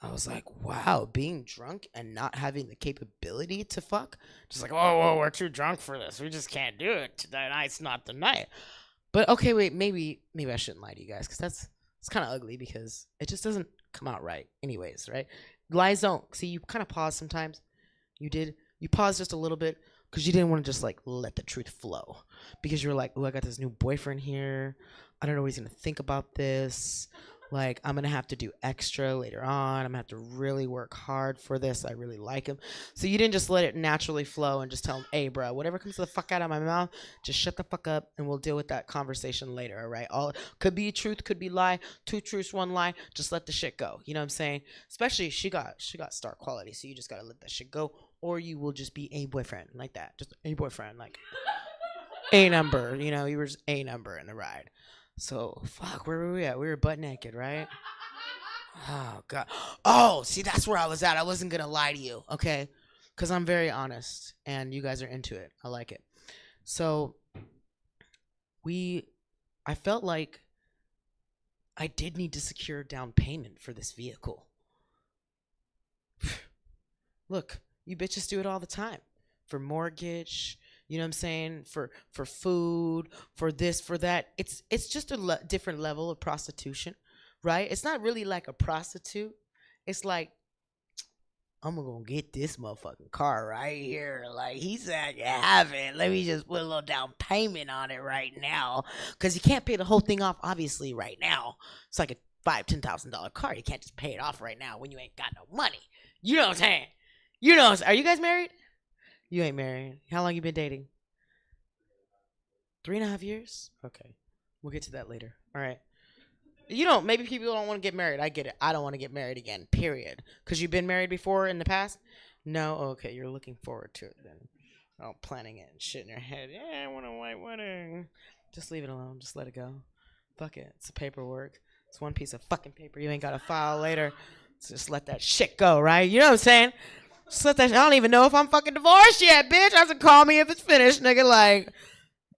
I was like, wow, being drunk and not having the capability to fuck. Just like, whoa, we're too drunk for this. We just can't do it. Tonight's not the night. But okay, wait, maybe I shouldn't lie to you guys because it's kind of ugly because it just doesn't come out right anyways, right? Lies don't. See, you kind of pause sometimes. You paused just a little bit because you didn't want to just like let the truth flow because you were like, oh, I got this new boyfriend here. I don't know what he's going to think about this. Like, I'm going to have to do extra later on. I'm going to have to really work hard for this. I really like him. So you didn't just let it naturally flow and just tell him, hey, bro, whatever comes the fuck out of my mouth, just shut the fuck up and we'll deal with that conversation later, all right? All could be truth, could be lie. 2 truths, 1 lie. Just let the shit go. You know what I'm saying? Especially she got star quality, so you just got to let that shit go or you will just be a boyfriend like that. Just a boyfriend, like a number. You know, you were just a number in the ride. So, fuck, where were we at? We were butt naked, right? Oh God. Oh, see, that's where I was at. I wasn't gonna lie to you, okay? Because I'm very honest, and you guys are into it. I like it. So I felt like I did need to secure down payment for this vehicle. Look, you bitches do it all the time. For mortgage, you know what I'm saying? For food, for this, for that. It's just a different level of prostitution, right? It's not really like a prostitute. It's like, I'm gonna get this motherfucking car right here. Like, he said I can have it. Let me just put a little down payment on it right now. Because you can't pay the whole thing off, obviously, right now. It's like a $5,000-$10,000 car. You can't just pay it off right now when you ain't got no money. You know what I'm saying? You know what I'm saying? Are you guys married? You ain't married. How long you been dating? 3.5 years? Okay. We'll get to that later. All right. Maybe people don't want to get married. I get it. I don't want to get married again, period. Because you've been married before in the past? No? Okay, you're looking forward to it then. Oh, planning it and shit in your head. Yeah, I want a white wedding. Just leave it alone. Just let it go. Fuck it. It's paperwork. It's one piece of fucking paper you ain't got to file later. So just let that shit go, right? You know what I'm saying? Just let that I don't even know if I'm fucking divorced yet, bitch. I said, call me if it's finished, nigga. Like,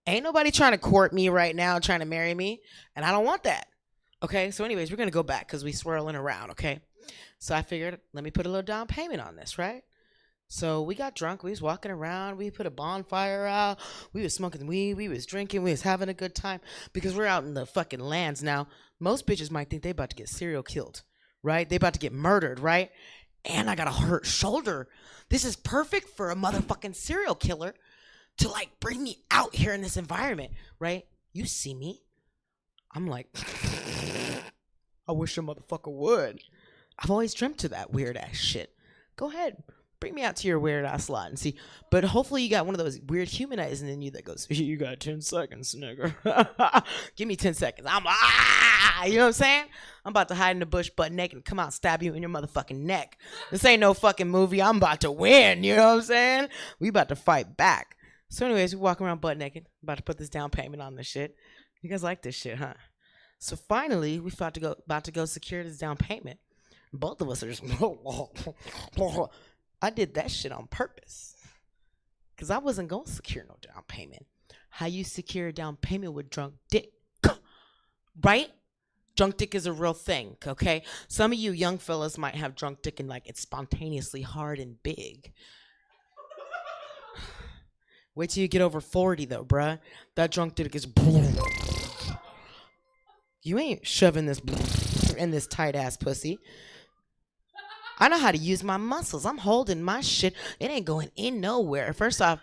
ain't nobody trying to court me right now, trying to marry me. And I don't want that. Okay, so anyways, we're going to go back because we swirling around, okay? So I figured, let me put a little down payment on this, right? So we got drunk. We was walking around. We put a bonfire out. We was smoking weed. We was drinking. We was having a good time because we're out in the fucking lands now. Most bitches might think they about to get serial killed, right? They about to get murdered, right? And I got a hurt shoulder. This is perfect for a motherfucking serial killer to, like, bring me out here in this environment, right? You see me. I'm like, I wish a motherfucker would. I've always dreamt of that weird ass shit. Go ahead. Bring me out to your weird ass lot and see. But hopefully you got one of those weird humanizing in you that goes, you got 10 seconds, nigga. Give me 10 seconds. You know what I'm saying? I'm about to hide in the bush butt naked and come out and stab you in your motherfucking neck. This ain't no fucking movie. I'm about to win. You know what I'm saying? We about to fight back. So anyways, we walk around butt naked. About to put this down payment on this shit. You guys like this shit, huh? So finally, we about to go secure this down payment. Both of us are just, I did that shit on purpose. Because I wasn't going to secure no down payment. How you secure a down payment with drunk dick? Right? Drunk dick is a real thing, okay? Some of you young fellas might have drunk dick and like it's spontaneously hard and big. Wait till you get over 40 though, bruh. That drunk dick is... You ain't shoving this in this tight ass pussy. I know how to use my muscles. I'm holding my shit. It ain't going in nowhere. First off,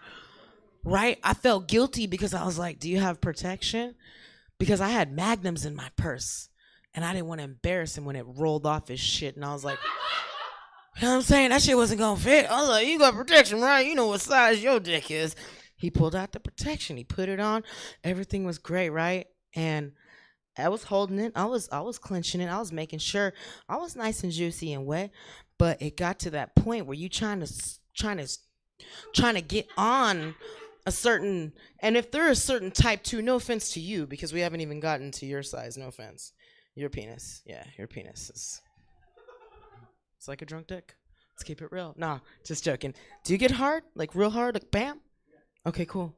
right? I felt guilty because I was like, do you have protection? Because I had magnums in my purse. And I didn't want to embarrass him when it rolled off his shit. And I was like, you know what I'm saying? That shit wasn't going to fit. I was like, you got protection, right? You know what size your dick is. He pulled out the protection. He put it on. Everything was great, right? And I was holding it. I was clenching it. I was making sure I was nice and juicy and wet. But it got to that point where you trying to get on a certain, and if they're a certain type 2, no offense to you, because we haven't even gotten to your size, no offense. Your penis. Yeah, your penis is, it's like a drunk dick. Let's keep it real. Nah, just joking. Do you get hard? Like real hard? Like bam? Okay, cool.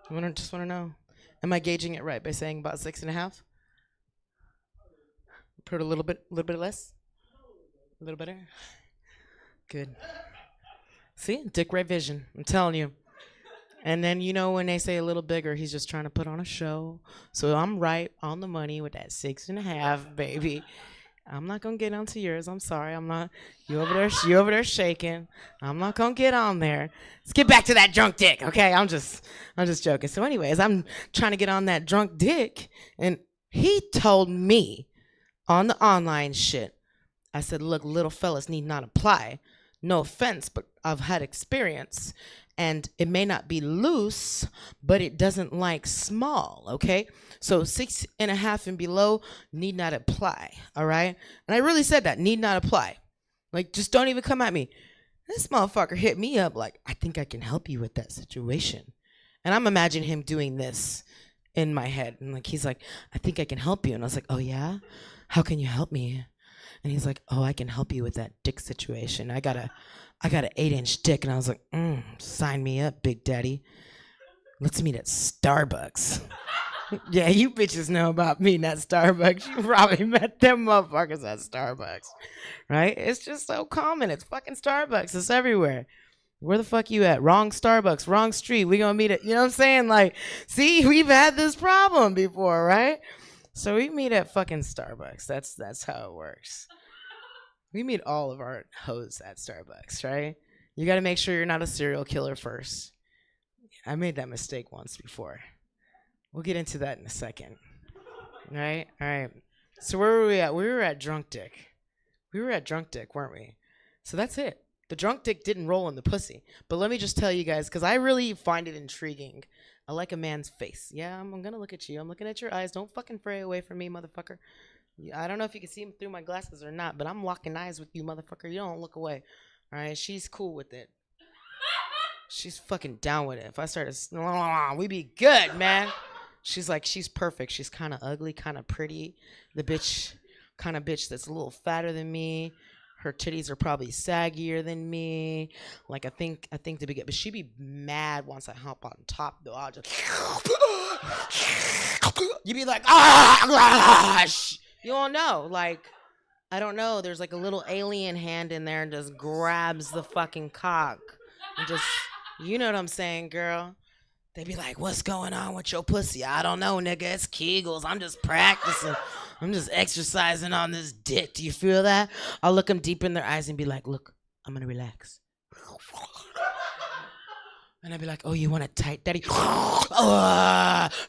Just want to know. Am I gauging it right by saying about 6.5? Put a little bit less? A little better? Good. See? Dick right vision. I'm telling you. And then, you know, when they say a little bigger, he's just trying to put on a show. So I'm right on the money with that 6.5, baby. I'm not going to get onto yours. I'm sorry. I'm not. You over there shaking. I'm not going to get on there. Let's get back to that drunk dick, okay? I'm just joking. So anyways, I'm trying to get on that drunk dick. And he told me on the online shit, I said, look, little fellas need not apply. No offense, but I've had experience. And it may not be loose, but it doesn't like small, okay? So 6.5 and below need not apply, all right? And I really said that, need not apply. Like, just don't even come at me. This motherfucker hit me up like, I think I can help you with that situation. And I'm imagining him doing this in my head. And like, he's like, I think I can help you. And I was like, oh yeah? how can you help me? And he's like, oh, I can help you with that dick situation. I got an 8-inch dick. And I was like, sign me up, Big Daddy. Let's meet at Starbucks. Yeah, you bitches know about meeting at Starbucks. You probably met them motherfuckers at Starbucks, right? It's just so common. It's fucking Starbucks. It's everywhere. Where the fuck you at? Wrong Starbucks, wrong street. We gonna meet at, you know what I'm saying? Like, see, we've had this problem before, right? So we meet at fucking Starbucks. That's how it works. We meet all of our hoes at Starbucks, right? You got to make sure you're not a serial killer first. I made that mistake once before. We'll get into that in a second. All right. So where were we at? We were at Drunk Dick. We were at Drunk Dick, weren't we? So that's it. The drunk dick didn't roll in the pussy. But let me just tell you guys, because I really find it intriguing. I like a man's face. Yeah, I'm going to look at you. I'm looking at your eyes. Don't fucking fray away from me, motherfucker. I don't know if you can see him through my glasses or not, but I'm locking eyes with you, motherfucker. You don't look away. All right? She's cool with it. She's fucking down with it. If I started, we be good, man. She's like, she's perfect. She's kind of ugly, kind of pretty. The bitch, kind of bitch that's a little fatter than me. Her titties are probably saggier than me. Like, I think to begin, but she be mad once I hop on top, though. I'll just, you be like, you don't know. Like, I don't know. There's like a little alien hand in there and just grabs the fucking cock. And just, you know what I'm saying, girl? They be like, what's going on with your pussy? I don't know, nigga. It's Kegels. I'm just practicing. I'm just exercising on this dick. Do you feel that? I'll look them deep in their eyes and be like, look, I'm going to relax. And I'd be like, oh, you want it tight, daddy?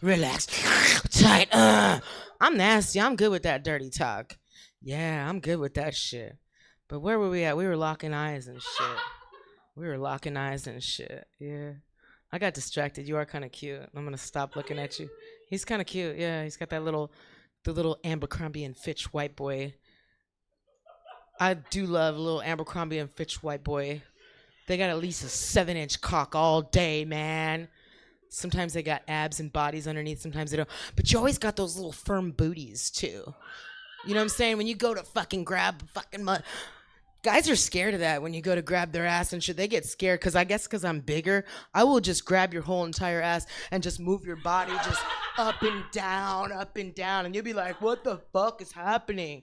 Relax. Tight. I'm nasty. I'm good with that dirty talk. Yeah, I'm good with that shit. But where were we at? We were locking eyes and shit. Yeah. I got distracted. You are kind of cute. I'm going to stop looking at you. He's kind of cute. Yeah, he's got the little Abercrombie and Fitch white boy. I do love a little Abercrombie and Fitch white boy. They got at least a 7-inch cock all day, man. Sometimes they got abs and bodies underneath. Sometimes they don't. But you always got those little firm booties, too. You know what I'm saying? When you go to fucking grab fucking guys are scared of that when you go to grab their ass and shit. They get scared because I'm bigger. I will just grab your whole entire ass and just move your body just up and down. And you'll be like, what the fuck is happening?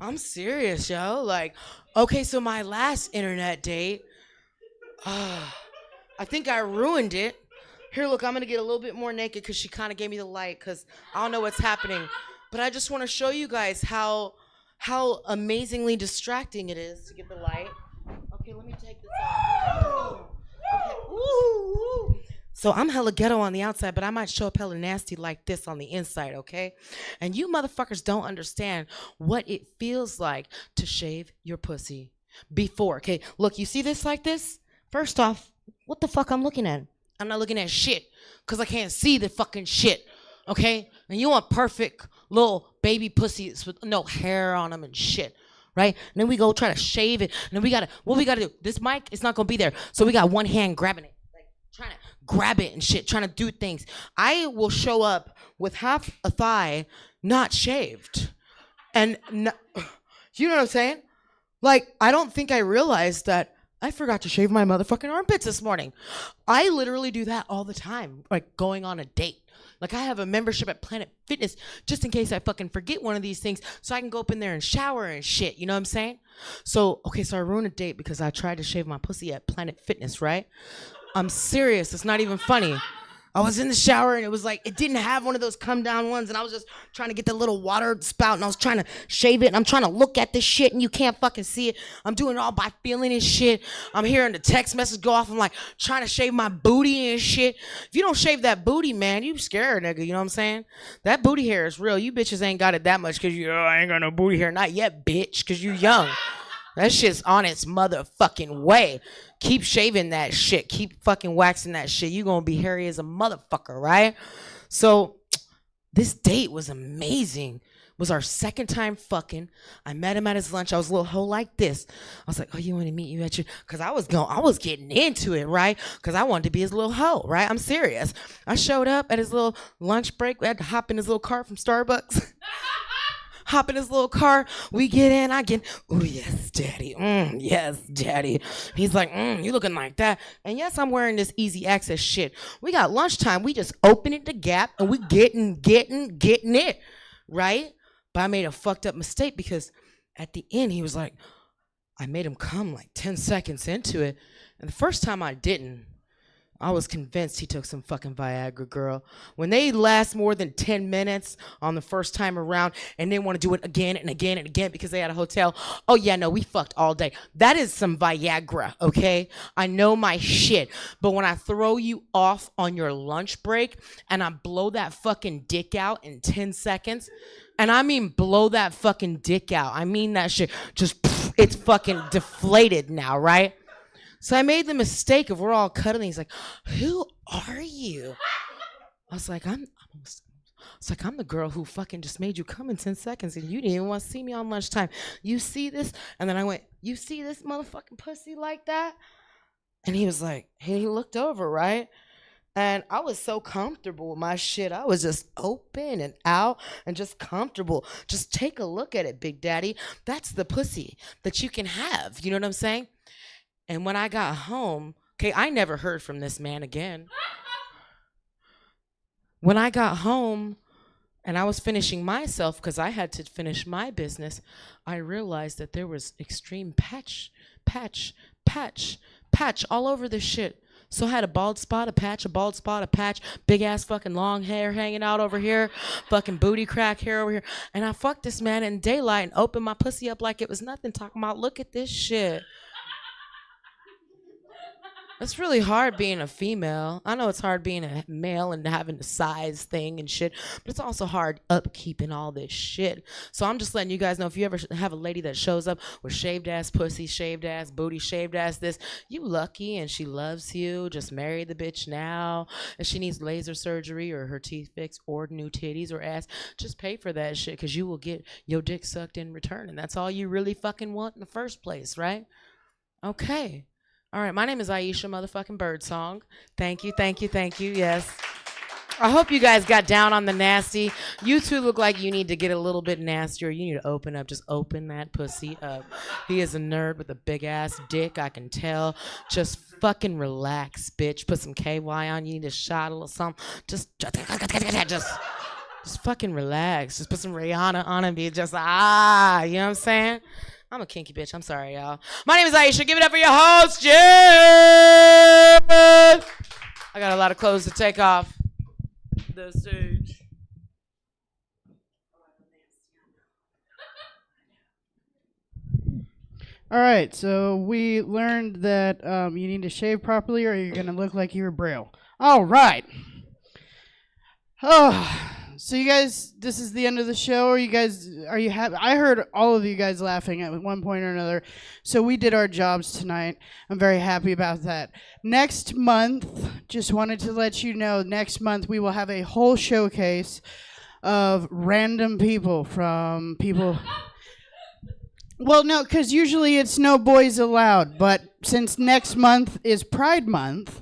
I'm serious, yo. Like, okay, so my last internet date, I think I ruined it. Here, look, I'm going to get a little bit more naked because she kind of gave me the light because I don't know what's happening. But I just want to show you guys how amazingly distracting it is to get the light. Okay, let me take this off. Okay. Ooh. So I'm hella ghetto on the outside, but I might show up hella nasty like this on the inside, okay? And you motherfuckers don't understand what it feels like to shave your pussy before, okay? Look, you see this like this? First off, what the fuck I'm looking at? I'm not looking at shit because I can't see the fucking shit, okay? And you want perfect little baby pussies with no hair on them and shit, right? And then we go try to shave it. And then what we gotta do? This mic is not gonna be there. So we got one hand grabbing it, like trying to grab it and shit, trying to do things. I will show up with half a thigh not shaved. And you know what I'm saying? Like, I don't think I realized that I forgot to shave my motherfucking armpits this morning. I literally do that all the time, like going on a date. Like, I have a membership at Planet Fitness just in case I fucking forget one of these things so I can go up in there and shower and shit. You know what I'm saying? So, okay, so I ruined a date because I tried to shave my pussy at Planet Fitness, right? I'm serious. It's not even funny. I was in the shower and it was like, it didn't have one of those come down ones and I was just trying to get the little water spout and I was trying to shave it and I'm trying to look at this shit and you can't fucking see it. I'm doing it all by feeling and shit. I'm hearing the text message go off. I'm like trying to shave my booty and shit. If you don't shave that booty, man, you scared, nigga. You know what I'm saying? That booty hair is real. You bitches ain't got it that much because I ain't got no booty hair. Not yet, bitch, because you young. That shit's on its motherfucking way. Keep shaving that shit. Keep fucking waxing that shit. You gonna be hairy as a motherfucker, right? So this date was amazing. It was our second time fucking. I met him at his lunch. I was a little hoe like this. I was like, oh, you want to meet you at your... Because I was getting into it, right? Because I wanted to be his little hoe, right? I'm serious. I showed up at his little lunch break. We had to hop in his little car from Starbucks. hop in his little car. We get in. I get, oh, yes, daddy. Yes, daddy. He's like, you looking like that. And yes, I'm wearing this easy access shit. We got lunchtime. We just opening the gap and we getting it, right? But I made a fucked up mistake because at the end, he was like, I made him come like 10 seconds into it. And the first time I didn't, I was convinced he took some fucking Viagra, girl. When they last more than 10 minutes on the first time around and they want to do it again and again and again because they had a hotel, oh yeah, no, we fucked all day. That is some Viagra, okay? I know my shit. But when I throw you off on your lunch break and I blow that fucking dick out in 10 seconds, and I mean blow that fucking dick out. I mean that shit just, it's fucking deflated now, right? So I made the mistake of we're all cuddling. He's like, who are you? I was like, I'm the girl who fucking just made you come in 10 seconds and you didn't even want to see me on lunchtime. You see this? And then I went, you see this motherfucking pussy like that? And he was like, he looked over, right? And I was so comfortable with my shit. I was just open and out and just comfortable. Just take a look at it, Big Daddy. That's the pussy that you can have. You know what I'm saying? And when I got home, okay, I never heard from this man again. When I got home and I was finishing myself because I had to finish my business, I realized that there was extreme patch all over this shit. So I had a bald spot, a patch, big ass fucking long hair hanging out over here, fucking booty crack hair over here. And I fucked this man in daylight and opened my pussy up like it was nothing, talking about, look at this shit. It's really hard being a female. I know it's hard being a male and having the size thing and shit, but it's also hard upkeeping all this shit. So I'm just letting you guys know, if you ever have a lady that shows up with shaved ass pussy, shaved ass booty, shaved ass this, you lucky and she loves you. Just marry the bitch now. If she needs laser surgery or her teeth fixed or new titties or ass, just pay for that shit because you will get your dick sucked in return. And that's all you really fucking want in the first place, right? Okay. All right, my name is Aisha motherfucking Birdsong. Thank you, yes. I hope you guys got down on the nasty. You two look like you need to get a little bit nastier. You need to open up. Just open that pussy up. He is a nerd with a big ass dick, I can tell. Just fucking relax, bitch. Put some KY on. You need a shot, a little something. Just fucking relax. Just put some Rihanna on and be just, you know what I'm saying? I'm a kinky bitch. I'm sorry, y'all. My name is Aisha. Give it up for your host, Jen. I got a lot of clothes to take off the stage. All right, so we learned that you need to shave properly or you're going to look like you're Braille. All right. Oh, so you guys, this is the end of the show. Are you happy? I heard all of you guys laughing at one point or another. So we did our jobs tonight. I'm very happy about that. Next month, just wanted to let you know, next month we will have a whole showcase of random people from people. Well, no, because usually it's no boys allowed. But since next month is Pride Month,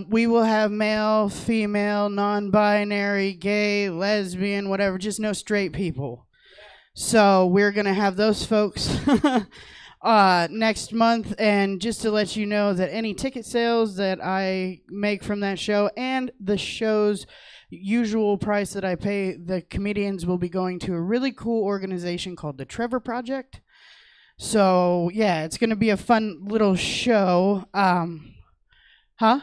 we will have male, female, non-binary, gay, lesbian, whatever, just no straight people. So we're going to have those folks next month. And just to let you know that any ticket sales that I make from that show and the show's usual price that I pay, the comedians will be going to a really cool organization called the Trevor Project. So, yeah, it's going to be a fun little show. Huh?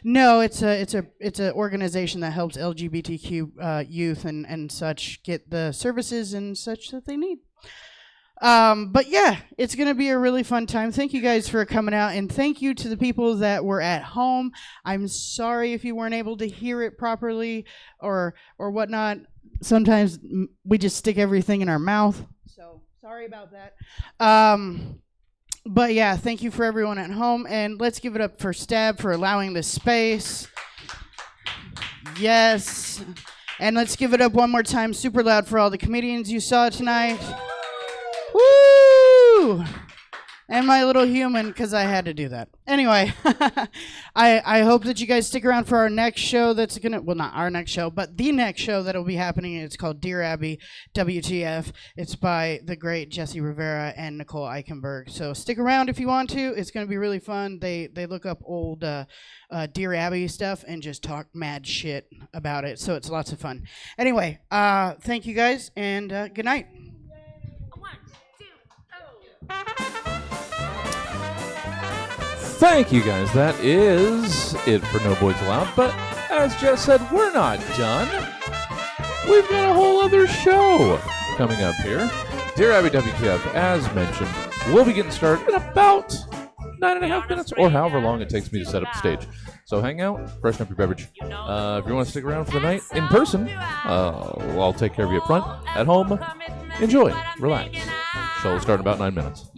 No, it's a organization that helps LGBTQ youth and such get the services and such that they need. But yeah, it's gonna be a really fun time. Thank you guys for coming out, and thank you to the people that were at home. I'm sorry if you weren't able to hear it properly or whatnot. Sometimes we just stick everything in our mouth, so sorry about that. But yeah, thank you for everyone at home, and let's give it up for Stab for allowing this space. Yes. And let's give it up one more time, super loud, for all the comedians you saw tonight. Woo! and my little human, because I had to do that. Anyway, I hope that you guys stick around for our next show. That's gonna, well, not our next show, but the next show that'll be happening. It's called Dear Abby WTF. It's by the great Jesse Rivera and Nicole Eichenberg. So stick around if you want to. It's gonna be really fun. They look up old Dear Abby stuff and just talk mad shit about it. So it's lots of fun. Anyway, thank you guys, and good night. Thank you guys. That is it for No Boys Allowed. But as Jess said, we're not done. We've got a whole other show coming up here. Dear Abby WTF, as mentioned, we'll be getting started in about 9.5 minutes or however long it takes me to set up the stage. So hang out, freshen up your beverage. If you want to stick around for the night in person, I'll take care of you up front. At home, enjoy, relax. Show will start in about 9 minutes.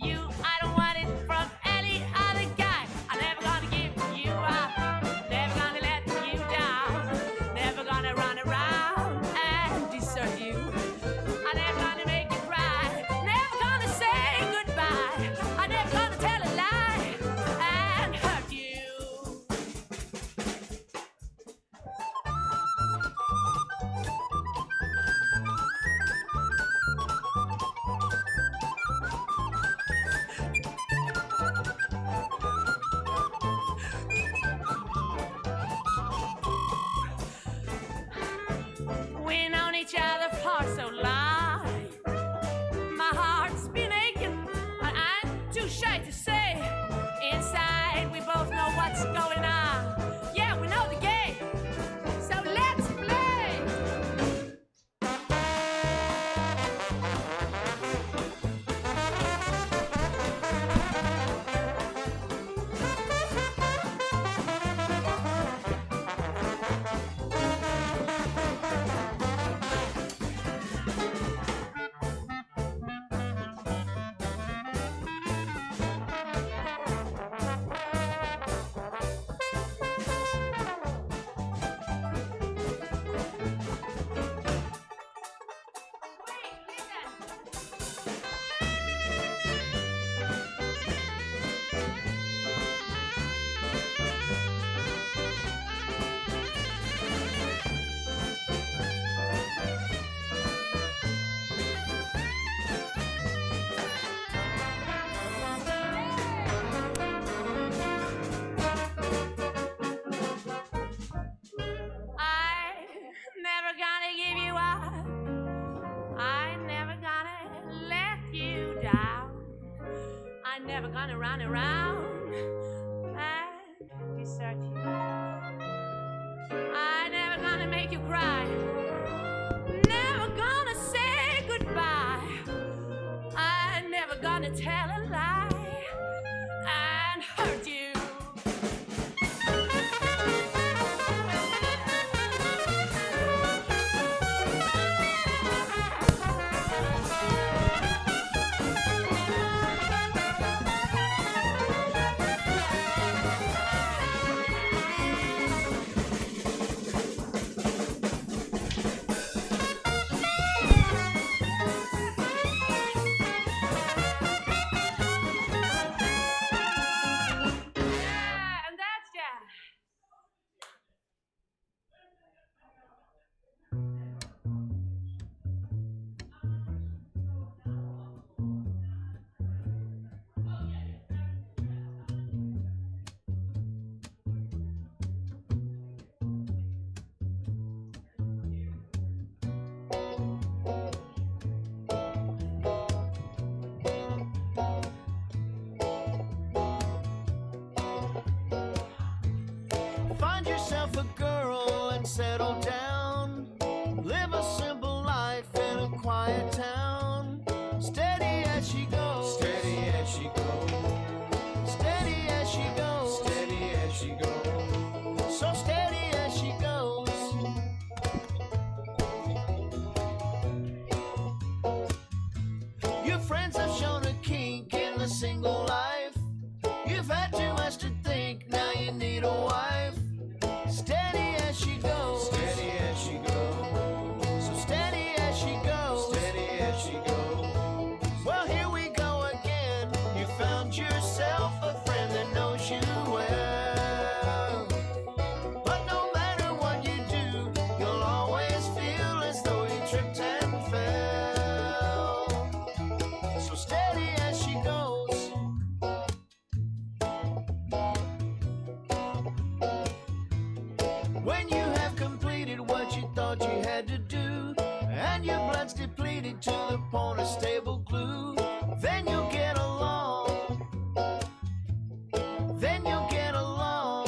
Never gonna run around and desert you. I'm never gonna make you cry. Never gonna say goodbye. I'm never gonna tell a lie and hurt you. Find yourself a girl and settle down. Live a simple life in a quiet town. Steady as she goes. Steady as she goes. Steady as she goes. Steady as she goes. So steady as she goes. Your friends have shown a kink in the single life. You've had too much to think, now you need a wife. Steady as she goes. Steady as When you have completed what you thought you had to do, and your blood's depleted to the point of stable glue, then you'll get along. Then you'll get along.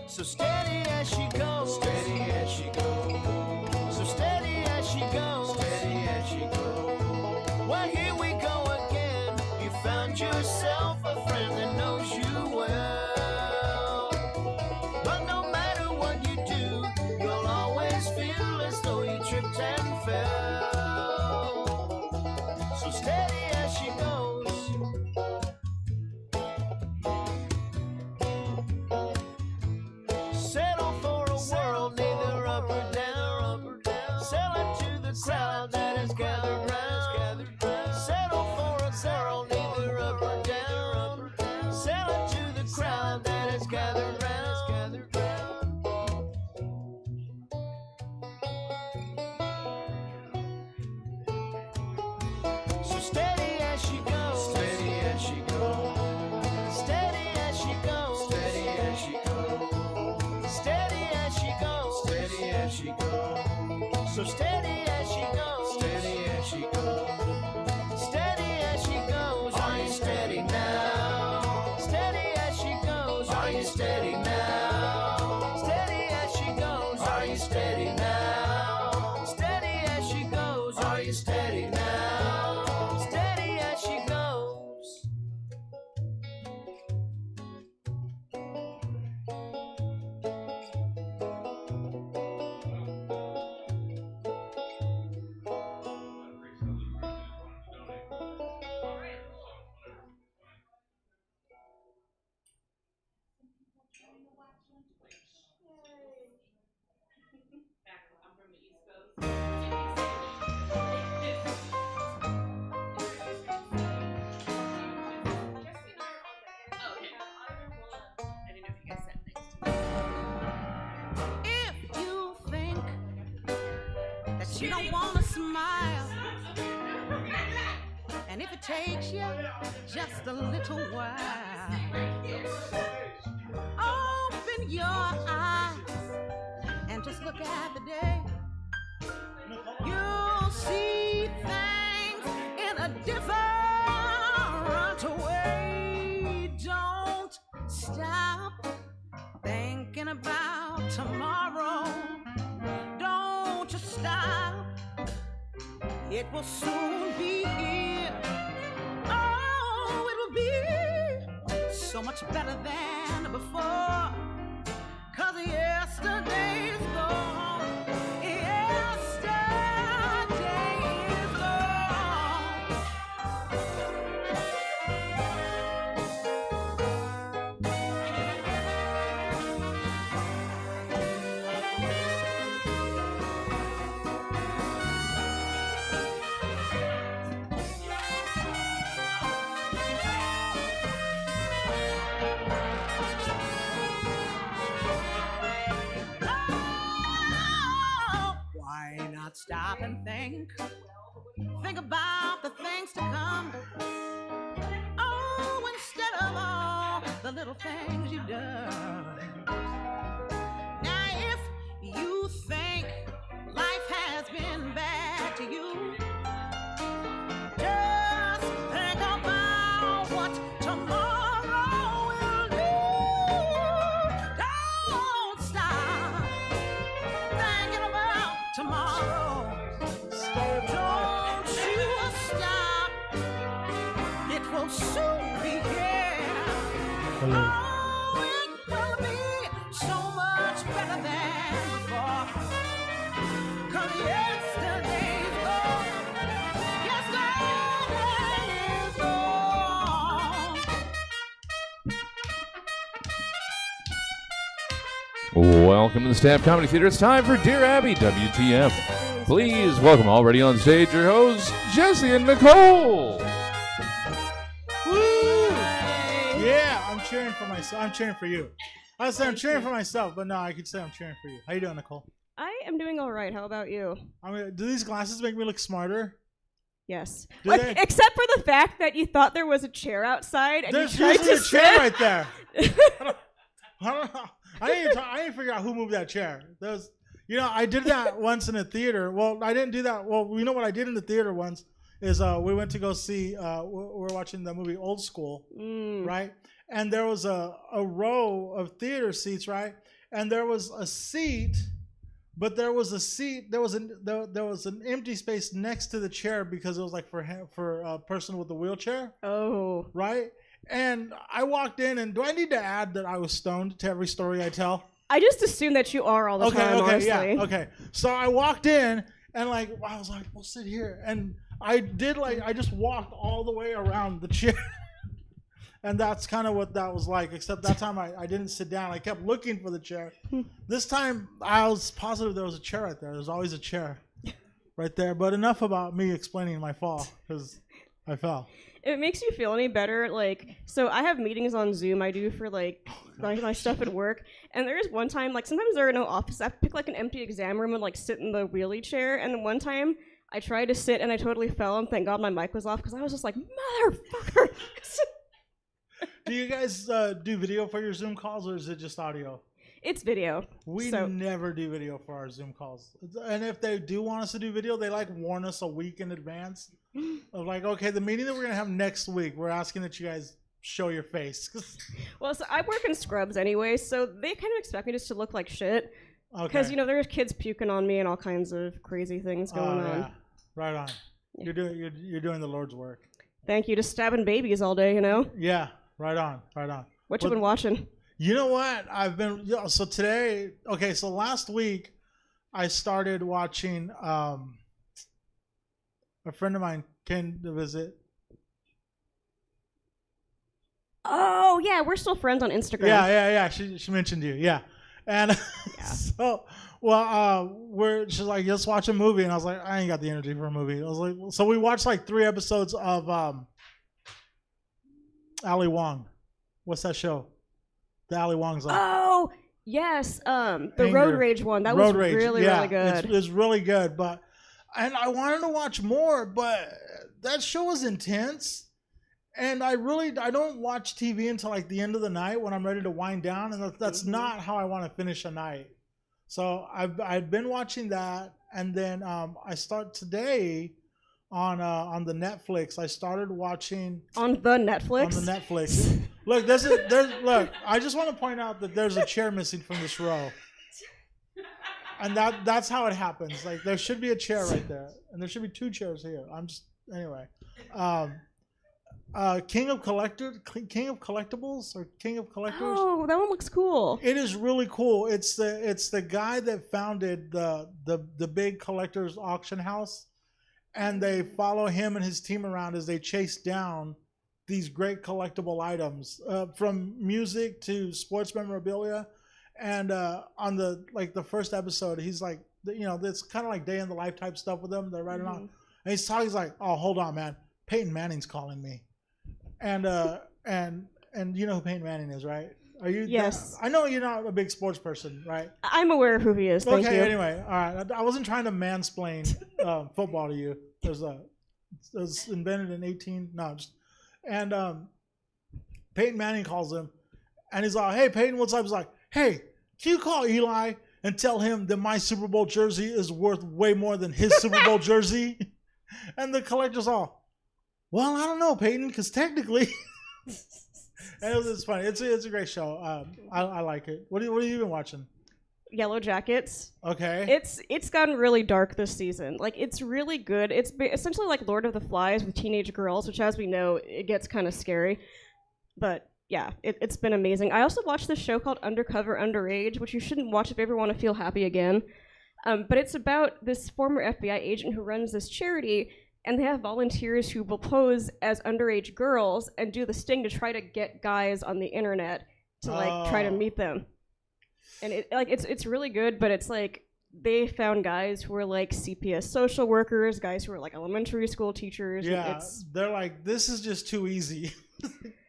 So steady as she goes, steady as she goes. So steady as she goes, steady as she goes. Well, here we go again. You found yourself a friend that knows you well. But no matter what you do, you'll always feel as though you tripped and fell. So steady as she goes. Settle for a world neither up or down. Sell it to the crowd that has gathered round. Settle for a world neither up or down. Sell it to the crowd that has gathered round. So steady as she goes, steady as she goes, steady as she goes, steady as she goes, steady as she goes, steady as she goes. So steady as she goes, steady as she goes, steady as she goes. Are you steady now? Steady as she goes. Are you steady now? Steady as she goes. Are you steady now? Steady as she goes. Are you steady now? Steady as she goes. If you think that you don't want to smile, and if it takes you just a little while, open your eyes and just look at the day. You'll see things in a different way. Don't stop thinking about tomorrow. Don't you stop. It will soon be here. Oh, it will be so much better than before. 'Cause yesterday's gone. Yesterday is gone. Why not stop and think? Think about the things to come. Oh, instead of all the little things you've done. Now, if you think life has been bad to you, just think about what tomorrow will do. Don't stop thinking about tomorrow. Don't you stop. It will soon be here. Oh, it will be so much better than before. 'Cause yesterday's gone. Yesterday's gone. Welcome to the Stab Comedy Theater. It's time for Dear Abby WTF. Please welcome already on stage your hosts, Jesse and Nicole. Woo! Yeah, I'm cheering for myself. I'm cheering for you. I was saying I'm cheering for myself, but no, I could say I'm cheering for you. How you doing, Nicole? I am doing all right. How about you? Do these glasses make me look smarter? Yes. Do Like, they? except for the fact that you thought there was a chair outside and There's you tried usually to a chair sit. right there. I don't know. I didn't figure out who moved that chair. There's, I did that once in a theater. Well, I didn't do that. Well, you know what I did in the theater once is we went to go see. We're watching the movie Old School, right? And there was a row of theater seats, right? And there was a seat. But there was an empty space next to the chair because it was like for a person with a wheelchair. Oh. Right? And I walked in, and do I need to add that I was stoned to every story I tell? I just assume that you are all the time, honestly. Yeah, okay. So I walked in, and I was like, we'll sit here. And I just walked all the way around the chair. And that's kind of what that was like, except that time I didn't sit down. I kept looking for the chair. This time I was positive there was a chair right there. There's always a chair right there. But enough about me explaining my fall, because I fell. If it makes you feel any better, so I have meetings on Zoom I do for my stuff at work, and there is one time, sometimes there are no office, I have to pick an empty exam room and sit in the wheelie chair, and then one time I tried to sit and I totally fell, and thank God my mic was off because I was just like, motherfucker. Do you guys do video for your Zoom calls, or is it just audio? It's video. We never do video for our Zoom calls. And if they do want us to do video, they warn us a week in advance of okay, the meeting that we're going to have next week, we're asking that you guys show your face. Well, so I work in scrubs anyway, so they kind of expect me just to look like shit. Because, there's kids puking on me and all kinds of crazy things going on. Yeah. Right on. Yeah. You're doing the Lord's work. Thank you. Just stabbing babies all day, Yeah. Right on. What you been watching? You know what? I've been so today. Okay, so last week I started watching. A friend of mine came to visit. Oh yeah, we're still friends on Instagram. Yeah. She mentioned you. Yeah, and so she's like, let's watch a movie, and I was like, I ain't got the energy for a movie. I was like, so we watched 3 episodes of Ali Wong. What's that show? The Ali Wong's on. Oh, yes. The Road Rage one. That was really good. It was really good. And I wanted to watch more, but that show was intense. And I don't watch TV until the end of the night when I'm ready to wind down. And that's not how I want to finish a night. So I've been watching that. And then I start today on the Netflix. I started watching on the Netflix. Look, look. I just want to point out that there's a chair missing from this row, and that's how it happens. There should be a chair right there, and there should be 2 chairs here. Anyway. King of Collectibles or King of Collectors. Oh, that one looks cool. It is really cool. It's the guy that founded the big collectors auction house. And they follow him and his team around as they chase down these great collectible items, from music to sports memorabilia. And on the first episode, he's it's kind of day in the life type stuff with them. They're riding on, and he's talking. He's like, "Oh, hold on, man. Peyton Manning's calling me," and you know who Peyton Manning is, right? Are you? Yes. I know you're not a big sports person, right? I'm aware of who he is. Thank you. Anyway, all right. I wasn't trying to mansplain football to you. It was invented in Peyton Manning calls him, and he's like, "Hey, Peyton, what's up?" He's like, "Hey, can you call Eli and tell him that my Super Bowl jersey is worth way more than his Super Bowl jersey?" And the collector's all, "Well, I don't know, Peyton, because technically." And it's funny. It's a great show. I like it. What have you been watching? Yellow Jackets. Okay. It's gotten really dark this season. It's really good. It's essentially like Lord of the Flies with teenage girls, which, as we know, it gets kind of scary. But yeah, it's been amazing. I also watched this show called Undercover Underage, which you shouldn't watch if you ever want to feel happy again. But it's about this former FBI agent who runs this charity, and they have volunteers who will pose as underage girls and do the sting to try to get guys on the internet to try to meet them. And it's really good, but it's they found guys who were CPS social workers, guys who were elementary school teachers. Yeah, they're like, this is just too easy,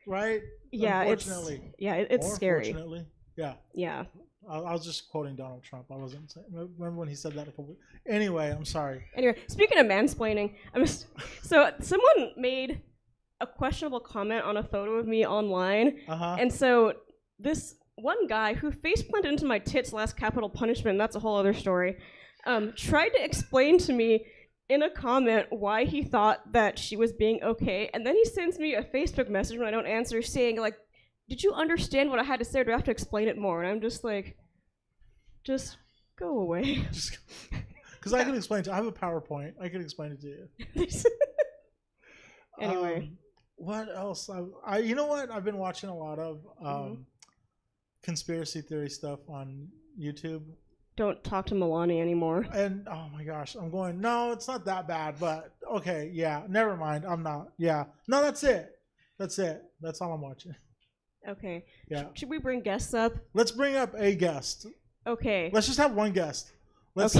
right? Yeah, Unfortunately. it's scary. Unfortunately, yeah. Yeah. I was just quoting Donald Trump. I wasn't saying. Remember when he said that a couple. Anyway, I'm sorry. Anyway, speaking of mansplaining, so someone made a questionable comment on a photo of me online, and so this one guy who face planted into my tits last capital punishment, and that's a whole other story, tried to explain to me in a comment why he thought that she was being okay, and then he sends me a Facebook message when I don't answer saying, like, did you understand what I had to say, or do I have to explain it more? And I'm just like, just go away. Because I can explain to you. I have a PowerPoint. I can explain it to you. Anyway. What else? You know what? I've been watching a lot of conspiracy theory stuff on YouTube. Don't talk to Milani anymore. And oh my gosh, I'm going, no, it's not that bad, but okay, yeah, never mind. I'm not. Yeah. No, that's it. That's it. That's all I'm watching. Okay. Yeah. Should we bring guests up? Let's bring up a guest. Okay. Let's just have one guest. Let's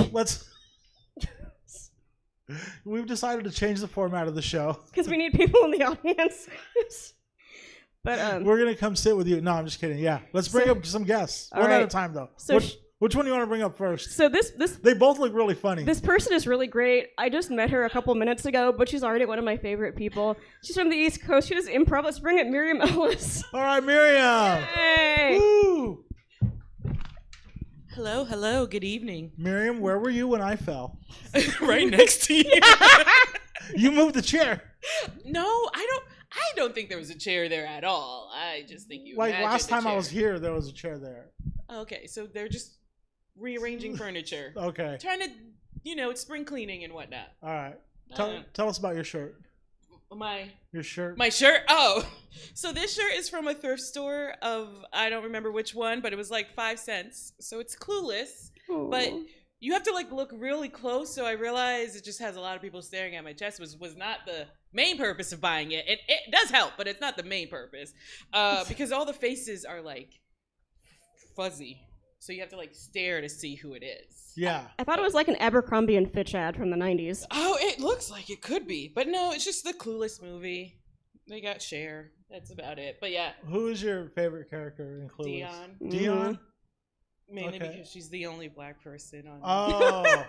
We've decided to change the format of the show. Because we need people in the audience. But we're gonna come sit with you. No, I'm just kidding. Yeah. Let's bring up some guests. One at a time though. So which one do you want to bring up first? So this they both look really funny. This person is really great. I just met her a couple minutes ago, but she's already one of my favorite people. She's from the East Coast. She does improv. Let's bring it, Miriam Ellis. All right, Miriam. Hey. Woo. Hello. Good evening. Miriam, where were you when I fell? Right next to you. You moved the chair. No, I don't think there was a chair there at all. I just think you like imagined last time a chair. I was here, there was a chair there. Okay, so they're just rearranging furniture. Okay. Trying to, it's spring cleaning and whatnot. All right. Tell us about your shirt. Your shirt. My shirt? Oh. So this shirt is from a thrift store of, I don't remember which one, but it was like 5 cents. So it's Clueless. Aww. But you have to look really close. So I realized it just has a lot of people staring at my chest. Was not the main purpose of buying it. It does help, but it's not the main purpose. Because all the faces are fuzzy. So you have to stare to see who it is. Yeah. I thought it was like an Abercrombie and Fitch ad from the 90s. Oh, it looks like it could be. But no, it's just the Clueless movie. They got Cher. That's about it. But yeah. Who is your favorite character in Clueless? Dion. Mainly because she's the only black person on Oh.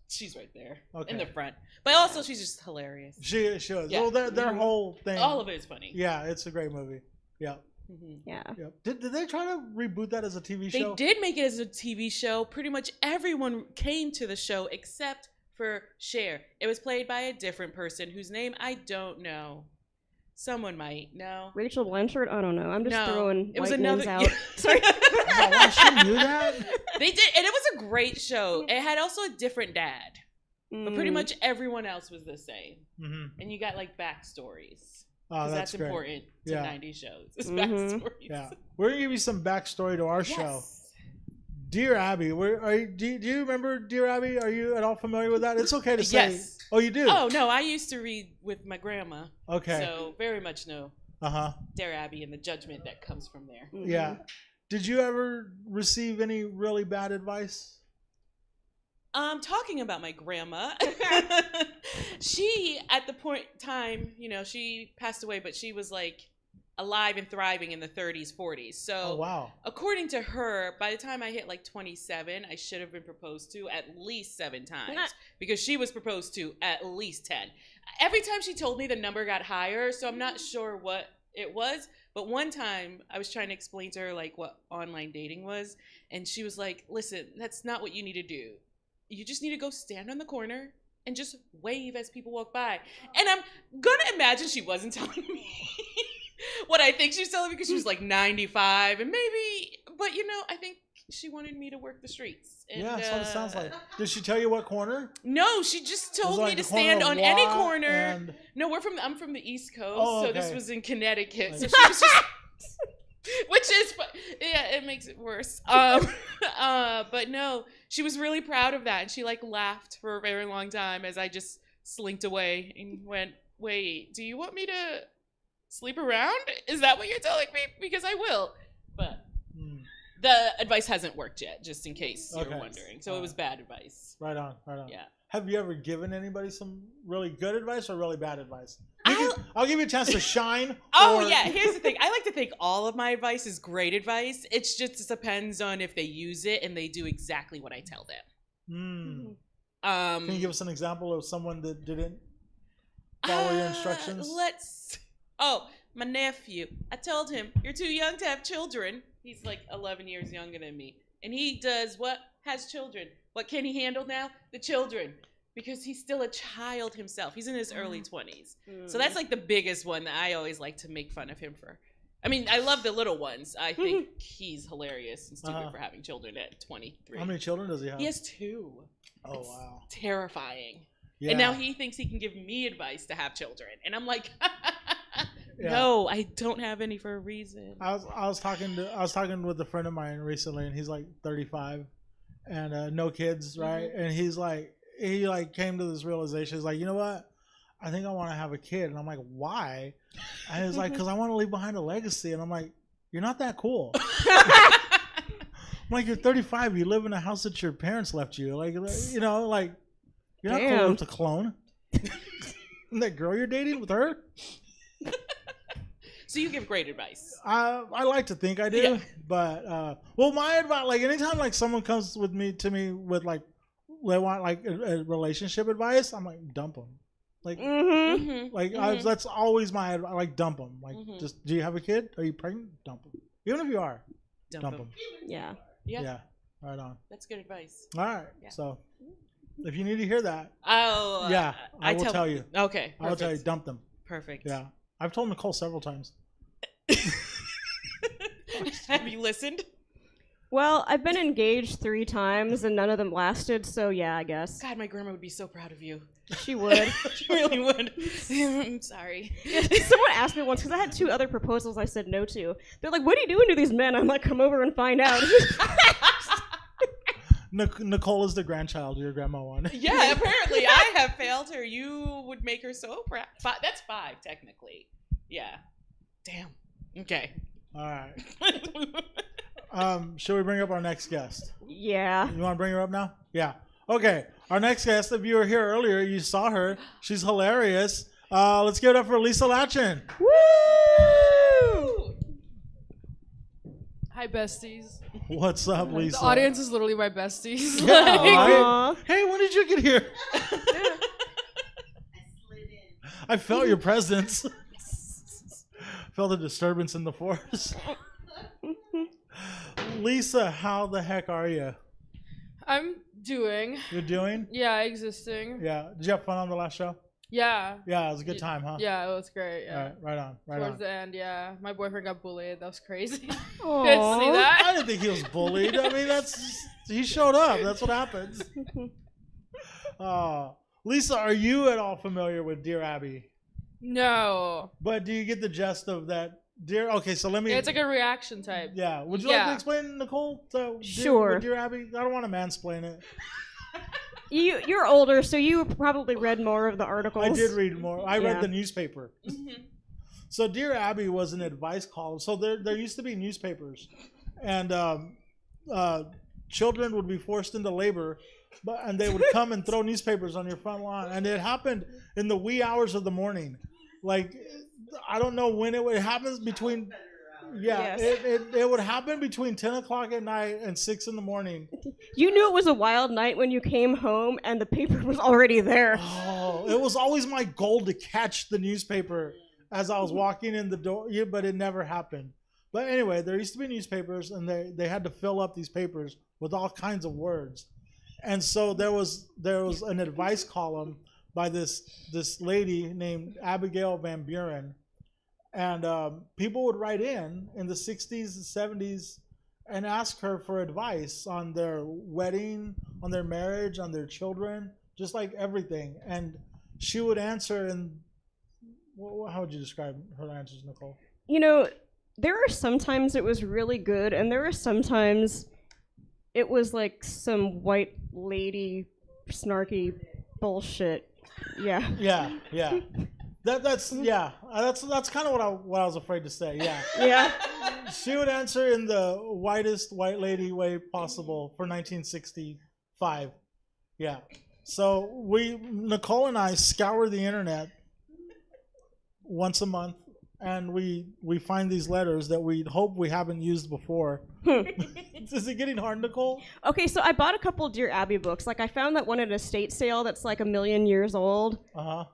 she's right there in the front. But also she's just hilarious. She is. Yeah. Well, their whole thing. All of it is funny. Yeah, it's a great movie. Yeah. Mm-hmm. Yeah. Yep. Did they try to reboot that as a TV show? They did make it as a TV show. Pretty much everyone came to the show except for Cher. It was played by a different person whose name I don't know. Someone might know. Rachel Blanchard? I don't know. I'm just throwing it was white another names out. Sorry. She knew that? They did, and it was a great show. It had also a different dad. But pretty much everyone else was the same. Mm-hmm. And you got backstories. Oh, that's great. important to 90s shows. It's Mm-hmm. backstories. Yeah. We're going to give you some backstory to our show. Dear Abby, do you remember Dear Abby? Are you at all familiar with that? It's okay to say. Yes. Oh, you do? Oh, no, I used to read with my grandma. Okay. So very much know Dear Abby and the judgment that comes from there. Mm-hmm. Yeah. Did you ever receive any really bad advice? Talking about my grandma, she, at the point in time, she passed away, but she was alive and thriving in the 30s, 40s. So, wow. According to her, by the time I hit 27, I should have been proposed to at least 7 times because she was proposed to at least 10. Every time she told me the number got higher, so I'm not sure what it was. But one time I was trying to explain to her what online dating was, and she was like, "Listen, that's not what you need to do. You just need to go stand on the corner and just wave as people walk by." And I'm gonna imagine she wasn't telling me what I think she was telling me because she was 95 and maybe, but I think she wanted me to work the streets. And, yeah, that's what it sounds like. Did she tell you what corner? No, she just told me to stand on any corner. No, I'm from the East Coast, so this was in Connecticut. So she was just, which is, yeah, it makes it worse. But no, she was really proud of that, and she laughed for a very long time as I just slinked away and went, "Wait, do you want me to sleep around? Is that what you're telling me? Because I will." But the advice hasn't worked yet, just in case you're wondering. So it was bad advice. Right on. Yeah. Have you ever given anybody some really good advice or really bad advice? I'll give you a chance to shine. Oh, yeah. Here's the thing. I like to think all of my advice is great advice. It just depends on if they use it and they do exactly what I tell them. Can you give us an example of someone that didn't follow your instructions? My nephew. I told him, you're too young to have children. He's like 11 years younger than me. And he does what? Has children. What can he handle now? The children. Because he's still a child himself. He's in his early 20s. So that's like the biggest one that I always like to make fun of him for. I mean, I love the little ones. I think he's hilarious and stupid for having children at 23. How many children does he have? He has 2. Oh, wow. Terrifying. Yeah. And now he thinks he can give me advice to have children. And I'm like, no, I don't have any for a reason. I was talking with a friend of mine recently, and he's like 35 and no kids, right? And he came to this realization. He's like, you know what? I think I want to have a kid. And I'm like, why? And he's like, because I want to leave behind a legacy. And I'm like, you're not that cool. I'm like, you're 35. You live in a house that your parents left you. Like, you know, like, you're not cool enough to clone. And that girl you're dating with her? So you give great advice. I like to think I do, but well, my advice, like anytime like someone comes to me with like they want like a relationship advice, I'm like dump them. Like, that's always my advice. I like dump them. Like, just do you have a kid? Are you pregnant? Dump them. Even if you are, dump them. Yeah. Right on. That's good advice. All right. Yeah. So if you need to hear that, I will tell you. Okay. I will tell you. Dump them. Perfect. Yeah. I've told Nicole several times. Have you listened? Well, I've been engaged 3 times and none of them lasted, so yeah, I guess. God, my grandma would be so proud of you. She would. She really would. I'm sorry. Yeah, someone asked me once, because I had 2 other proposals I said no to. They're like, what are you doing to these men? I'm like, come over and find out. Nicole is the grandchild your grandma wanted. Yeah, apparently I have failed her. You would make her so proud. That's 5, technically. Yeah. Damn. Okay. All right. Should we bring up our next guest? Yeah. You want to bring her up now? Yeah. Okay. Our next guest, if you were here earlier, you saw her. She's hilarious. Let's give it up for Lisa Latchin. Woo! Hi, besties. What's up, Lisa? The audience is literally my besties. Yeah, right? Hey, when did you get here? I slid in. I felt your presence. Felt a disturbance in the force. Lisa, how the heck are you? I'm doing. You're doing? Yeah, existing. Yeah. Did you have fun on the last show? Yeah. Yeah, it was a good time, huh? Yeah, it was great. Yeah. All right, right on. Towards the end, yeah. My boyfriend got bullied. That was crazy. Aww. Did you see that? I didn't think he was bullied. I mean, he showed up. That's what happens. Lisa, are you at all familiar with Dear Abby? No. But do you get the gist of that? Okay, so let me. Yeah, it's like a reaction type. Yeah. Would you like to explain, Nicole? Sure. Dear Abby? I don't want to mansplain it. You're older, so you probably read more of the articles. I did read more. I read the newspaper. So Dear Abby was an advice column. So there used to be newspapers, and children would be forced into labor, and they would come and throw newspapers on your front lawn, and it happened in the wee hours of the morning. Like, I don't know when it happens between. Yeah, yes. It would happen between 10 o'clock at night and 6 in the morning. You knew it was a wild night when you came home and the paper was already there. Oh, it was always my goal to catch the newspaper as I was walking in the door, but it never happened. But anyway, there used to be newspapers, and they had to fill up these papers with all kinds of words. And so there was an advice column by this lady named Abigail Van Buren. And people would write in the 60s and 70s and ask her for advice on their wedding, on their marriage, on their children, just like everything. And she would answer, and how would you describe her answers, Nicole? You know, there are sometimes it was really good, and there are sometimes it was like some white lady snarky bullshit. Yeah. Yeah, yeah. That's kind of what I was afraid to say. Yeah. Yeah. She would answer in the whitest white lady way possible for 1965. Yeah. So Nicole and I scour the internet once a month, and we find these letters that we hope we haven't used before. Is it getting hard, Nicole? Okay, so I bought a couple Dear Abby books. Like I found that one at an estate sale that's like 1,000,000 years old,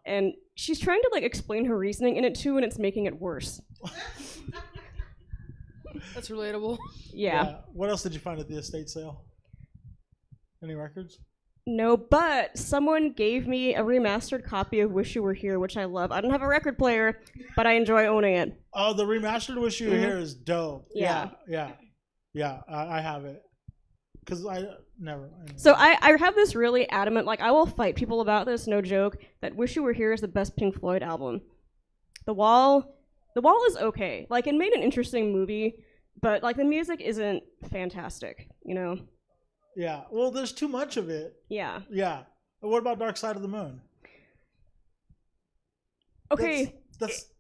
and she's trying to like explain her reasoning in it too, and it's making it worse. That's relatable. Yeah. What else did you find at the estate sale? Any records? No, but someone gave me a remastered copy of Wish You Were Here, which I love. I don't have a record player, but I enjoy owning it. Oh, the remastered Wish You Were Here is dope. Yeah. I have it. Because So I have this really adamant, like I will fight people about this, no joke, that Wish You Were Here is the best Pink Floyd album. The Wall is okay. Like it made an interesting movie, but like the music isn't fantastic, you know? Yeah, well, there's too much of it. Yeah. Yeah. What about Dark Side of the Moon? Okay,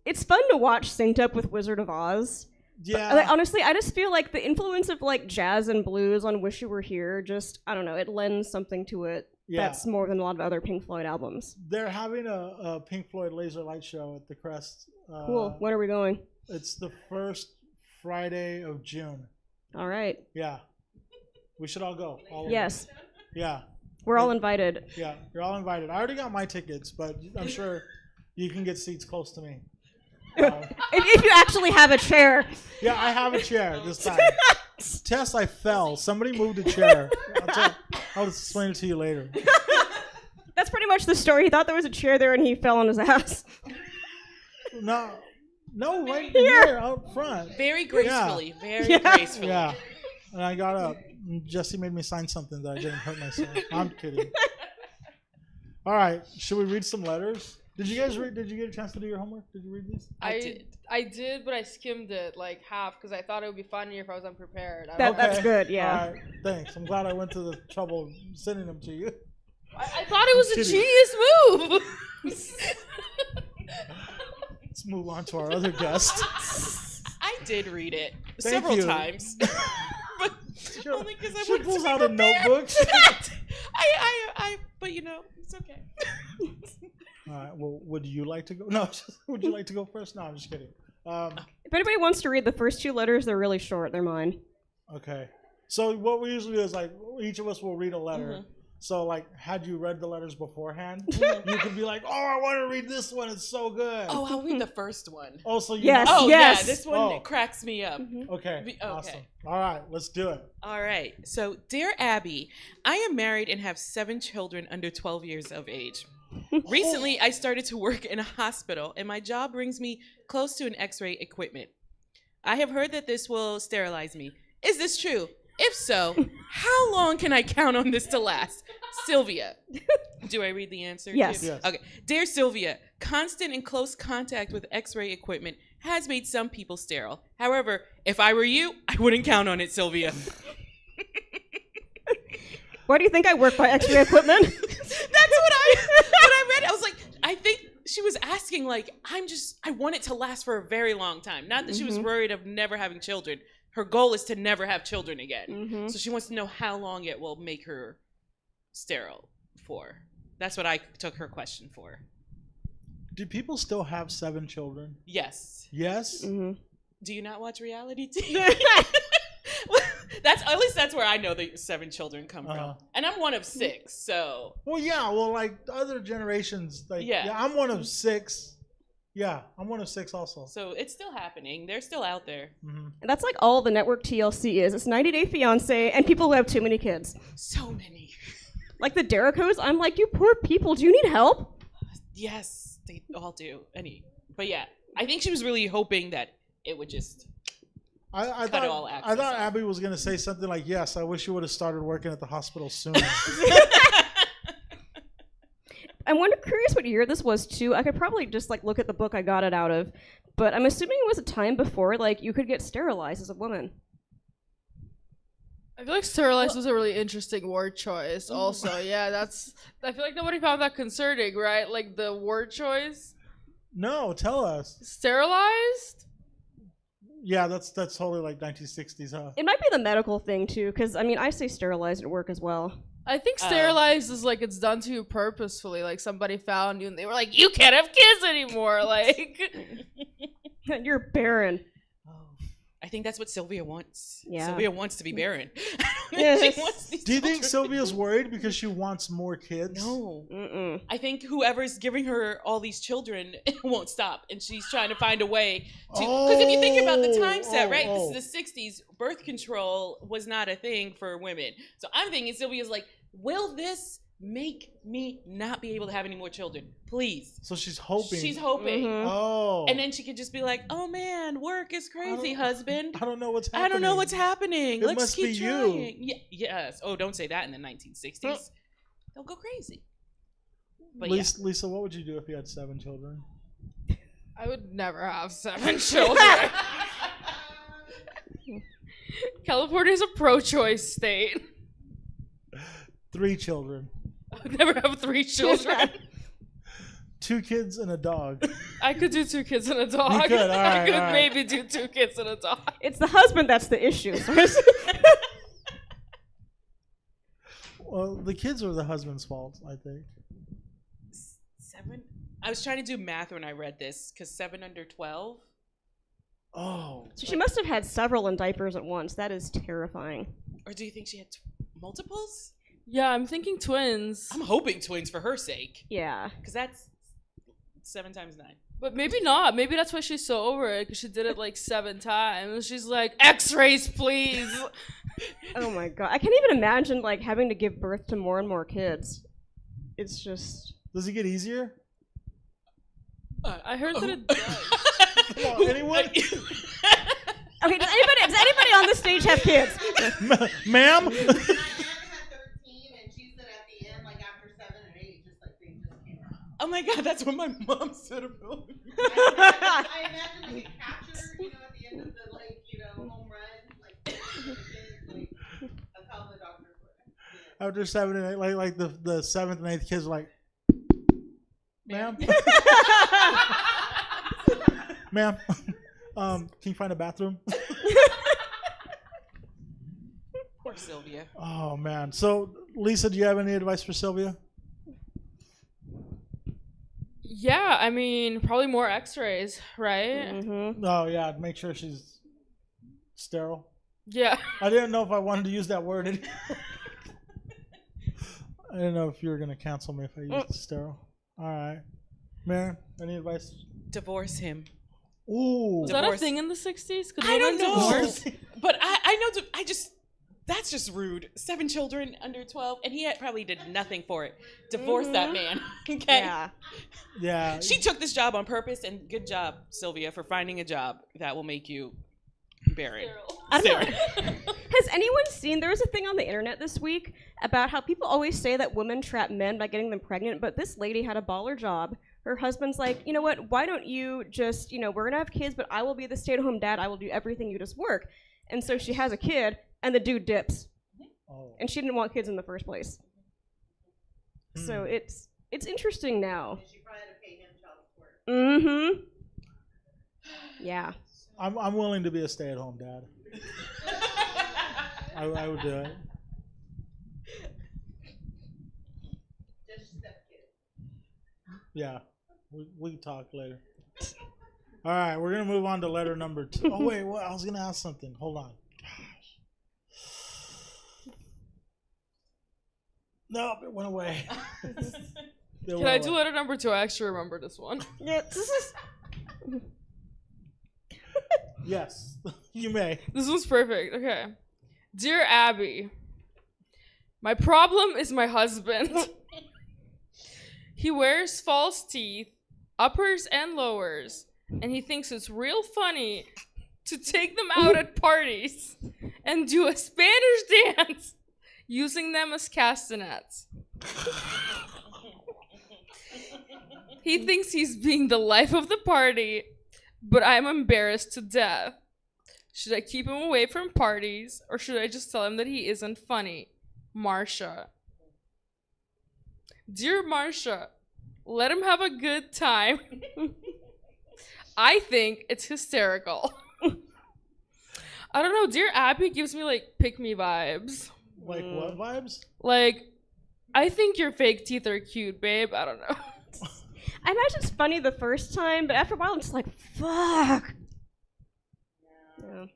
it's fun to watch synced up with Wizard of Oz. Yeah. But, like, honestly, I just feel like the influence of like jazz and blues on Wish You Were Here, just, I don't know, it lends something to it that's more than a lot of other Pink Floyd albums. They're having a Pink Floyd laser light show at the Crest. Cool. When are we going? It's the first Friday of June. All right. Yeah. We should all go. Yes. Yeah. We're all invited. Yeah, you're all invited. I already got my tickets, but I'm sure you can get seats close to me. If you actually have a chair. Yeah, I have a chair this time. Tess, I fell. Somebody moved a chair. I'll explain it to you later. That's pretty much the story. He thought there was a chair there and he fell on his ass. No, right here out front. Very gracefully. Very gracefully. Yeah. And I got up. And Jesse made me sign something that I didn't hurt myself. I'm kidding. All right. Should we read some letters? Did you guys read? Did you get a chance to do your homework? Did you read these? I did, but I skimmed it like half because I thought it would be funnier if I was unprepared. That's good, yeah. All right. Thanks. I'm glad I went to the trouble of sending them to you. I thought it was a genius move. Let's move on to our other guest. I did read it Thank several you. times. But only because I She wanted pulls to be out a prepared. notebook. But you know, it's okay. All right. Well, would you like to go? No. Would you like to go first? No, I'm just kidding. If anybody wants to read the first two letters, they're really short. They're mine. Okay. So what we usually do is like each of us will read a letter. Mm-hmm. So like, had you read the letters beforehand, you could be like, "Oh, I want to read this one. It's so good." Oh, I'll read the first one. Oh, so you Yes. Oh, yes. yeah, this one cracks me up. Okay. Okay. Awesome. All right, let's do it. All right. So, dear Abby, I am married and have 7 children under 12 years of age. Recently, I started to work in a hospital, and my job brings me close to an X-ray equipment. I have heard that this will sterilize me. Is this true? If so, how long can I count on this to last? Sylvia. Do I read the answer? Yes. Yes. Okay. Dear Sylvia, constant and close contact with X-ray equipment has made some people sterile. However, if I were you, I wouldn't count on it, Sylvia. Why do you think I work by X-ray equipment? That's what I read. I was like, I think she was asking, like, I want it to last for a very long time. Not that she was worried of never having children. Her goal is to never have children again. So she wants to know how long it will make her sterile for. That's what I took her question for. Do people still have 7 children? Yes. Yes. Mm-hmm. Do you not watch reality TV? At least that's where I know the 7 children come from. And I'm one of 6, so. Well, yeah. Well, like other generations, like Yeah. I'm one of 6. Yeah, I'm one of 6 also. So it's still happening. They're still out there. And that's like all the network TLC is. It's 90 Day Fiancé and people who have too many kids. So many. Like the Derricos, I'm like, you poor people, do you need help? Yes, they all do. But yeah, I think she was really hoping that it would just I cut all thought access off. Abby was gonna say something like, "Yes, I wish you would have started working at the hospital sooner." I'm curious what year this was too. I could probably just like look at the book I got it out of, but I'm assuming it was a time before like you could get sterilized as a woman. I feel like sterilized was a really interesting word choice also. Yeah, I feel like nobody found that concerning, right? Like the word choice. No, tell us. Sterilized? Yeah, that's totally like 1960s, huh? It might be the medical thing too, because I mean I say sterilized at work as well. I think sterilized is like it's done to you purposefully. Like somebody found you and they were like, you can't have kids anymore. Like You're barren. I think that's what Sylvia wants. Yeah. Sylvia wants to be barren. Yes. She wants these Do you think children. Sylvia's worried because she wants more kids? No. Mm-mm. I think whoever's giving her all these children won't stop, and she's trying to find a way to. Because if you think about the time set, right? This is the '60s. Birth control was not a thing for women. So I'm thinking Sylvia's like, will this make me not be able to have any more children? Please. So she's hoping. She's hoping. Mhm. Oh. And then she could just be like, "Oh man, work is crazy, husband. I don't know what's happening. I don't know what's happening. It Let's must keep be you." trying." Yes. Oh, don't say that in the 1960s. They'll go crazy. But Lisa, what would you do if you had 7 children? I would never have 7 children. California's a pro-choice state. 3 children. I would never have 3 children. 2 kids and a dog. I could do 2 kids and a dog. You could, all I right, could all right. maybe do 2 kids and a dog. It's the husband that's the issue. Well, the kids are the husband's fault, I think. 7. I was trying to do math when I read this because 7 under 12. Oh. So she must have had several in diapers at once. That is terrifying. Or do you think she had multiples? Yeah, I'm thinking twins. I'm hoping twins for her sake. Yeah. Because that's 7 times 9. But maybe not. Maybe that's why she's so over it, because she did it like 7 times. She's like, X-rays, please. Oh my god. I can't even imagine like having to give birth to more and more kids. It's just. Does it get easier? I heard that it does. Come on, anyone? Okay, does anybody on the stage have kids? Ma'am? Oh my god, that's what my mom said about me. I imagine like a catcher, you know, at the end of the home run, like kids, like that's how the doctors work. After 7 and 8, like the 7th and 8th kids are like, ma'am? Ma'am? Can you find a bathroom? Poor Sylvia. Oh, man. So, Lisa, do you have any advice for Sylvia? Yeah, I mean, probably more X-rays, right? Mm-hmm. Oh, yeah. Make sure she's sterile. Yeah. I didn't know if I wanted to use that word. I didn't know if you were going to cancel me if I used sterile. All right. Maren, any advice? Divorce him. Ooh. Was that a Divorce. thing in the 60s? Could I don't women know. divorce? But I know, that's just rude. 7 children under 12, and he probably did nothing for it. Divorce that man, okay? Yeah. Yeah. She took this job on purpose, and good job, Sylvia, for finding a job that will make you barren. I don't know. Has anyone seen, there was a thing on the internet this week about how people always say that women trap men by getting them pregnant, but this lady had a baller job. Her husband's like, you know what, why don't you just, we're gonna have kids, but I will be the stay-at-home dad, I will do everything, you just work. And so she has a kid, and the dude dips. Oh. And she didn't want kids in the first place. So it's interesting now. And she probably had to pay him child support. Mm-hmm. Yeah. I'm willing to be a stay-at-home dad. I would do it. Just stepkid. Yeah. We can talk later. All right, we're going to move on to letter number 2. Oh, wait, I was going to ask something. Hold on. Nope, it went away. Can I do letter number 2? I actually remember this one. Yeah, this is. Yes, you may. This one's perfect. Okay. Dear Abby, my problem is my husband. He wears false teeth, uppers and lowers, and he thinks it's real funny to take them out at parties and do a Spanish dance using them as castanets. He thinks he's being the life of the party, but I'm embarrassed to death. Should I keep him away from parties, or should I just tell him that he isn't funny? Marsha. Dear Marsha, let him have a good time. I think it's hysterical. I don't know, Dear Abby gives me like pick me vibes. Like what vibes? Like I think your fake teeth are cute, babe. I don't know. I imagine it's funny the first time, but after a while, I'm just like, fuck. Yeah. Do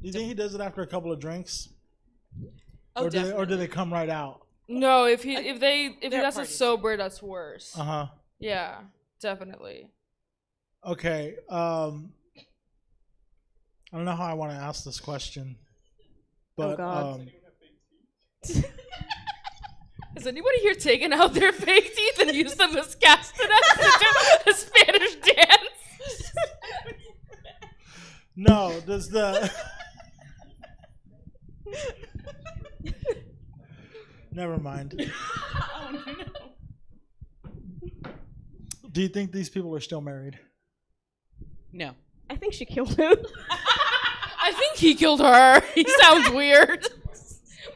you think he does it after a couple of drinks? Oh, Or do they come right out? No, if he does it parties. sober, that's worse. Uh-huh. Yeah, definitely. Okay. I don't know how I want to ask this question. But God. Has anybody here taken out their fake teeth and used them as castanets to do a Spanish dance? no, does the Never mind. Oh no. Do you think these people are still married? No. I think she killed him. I think he killed her. He sounds weird.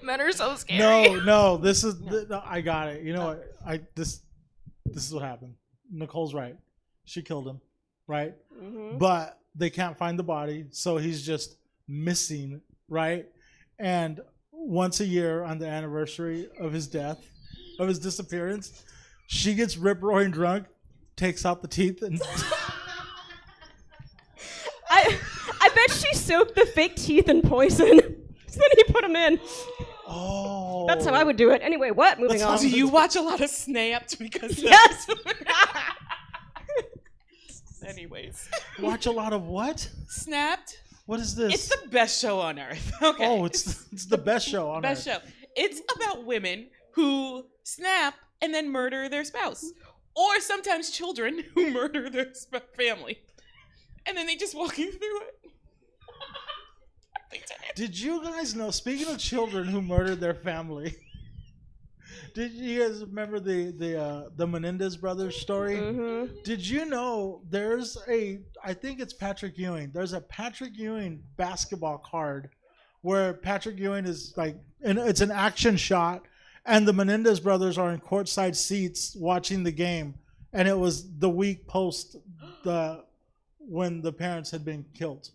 Men are so scary. No. This is I got it. You know what? This is what happened. Nicole's right. She killed him, right? Mm-hmm. But they can't find the body, so he's just missing, right? And once a year on the anniversary of his death, of his disappearance, she gets rip-roaring drunk, takes out the teeth, and I bet she soaked the fake teeth in poison. So then he put them in. oh, That's how I would do it. Anyway, what? Moving That's on. how Do you watch a lot of Snapped because Yes. Anyways, watch a lot of what? Snapped. What is this? It's the best show on earth. Okay. Oh, it's the best show on best earth. show. It's about women who snap and then murder their spouse, or sometimes children who murder their family, and then they just walking through it. Did you guys know? Speaking of children who murdered their family, did you guys remember the Menendez brothers story? Mm-hmm. Did you know there's I think it's Patrick Ewing. There's a Patrick Ewing basketball card where Patrick Ewing is like, and it's an action shot, and the Menendez brothers are in courtside seats watching the game, and it was the week post when the parents had been killed.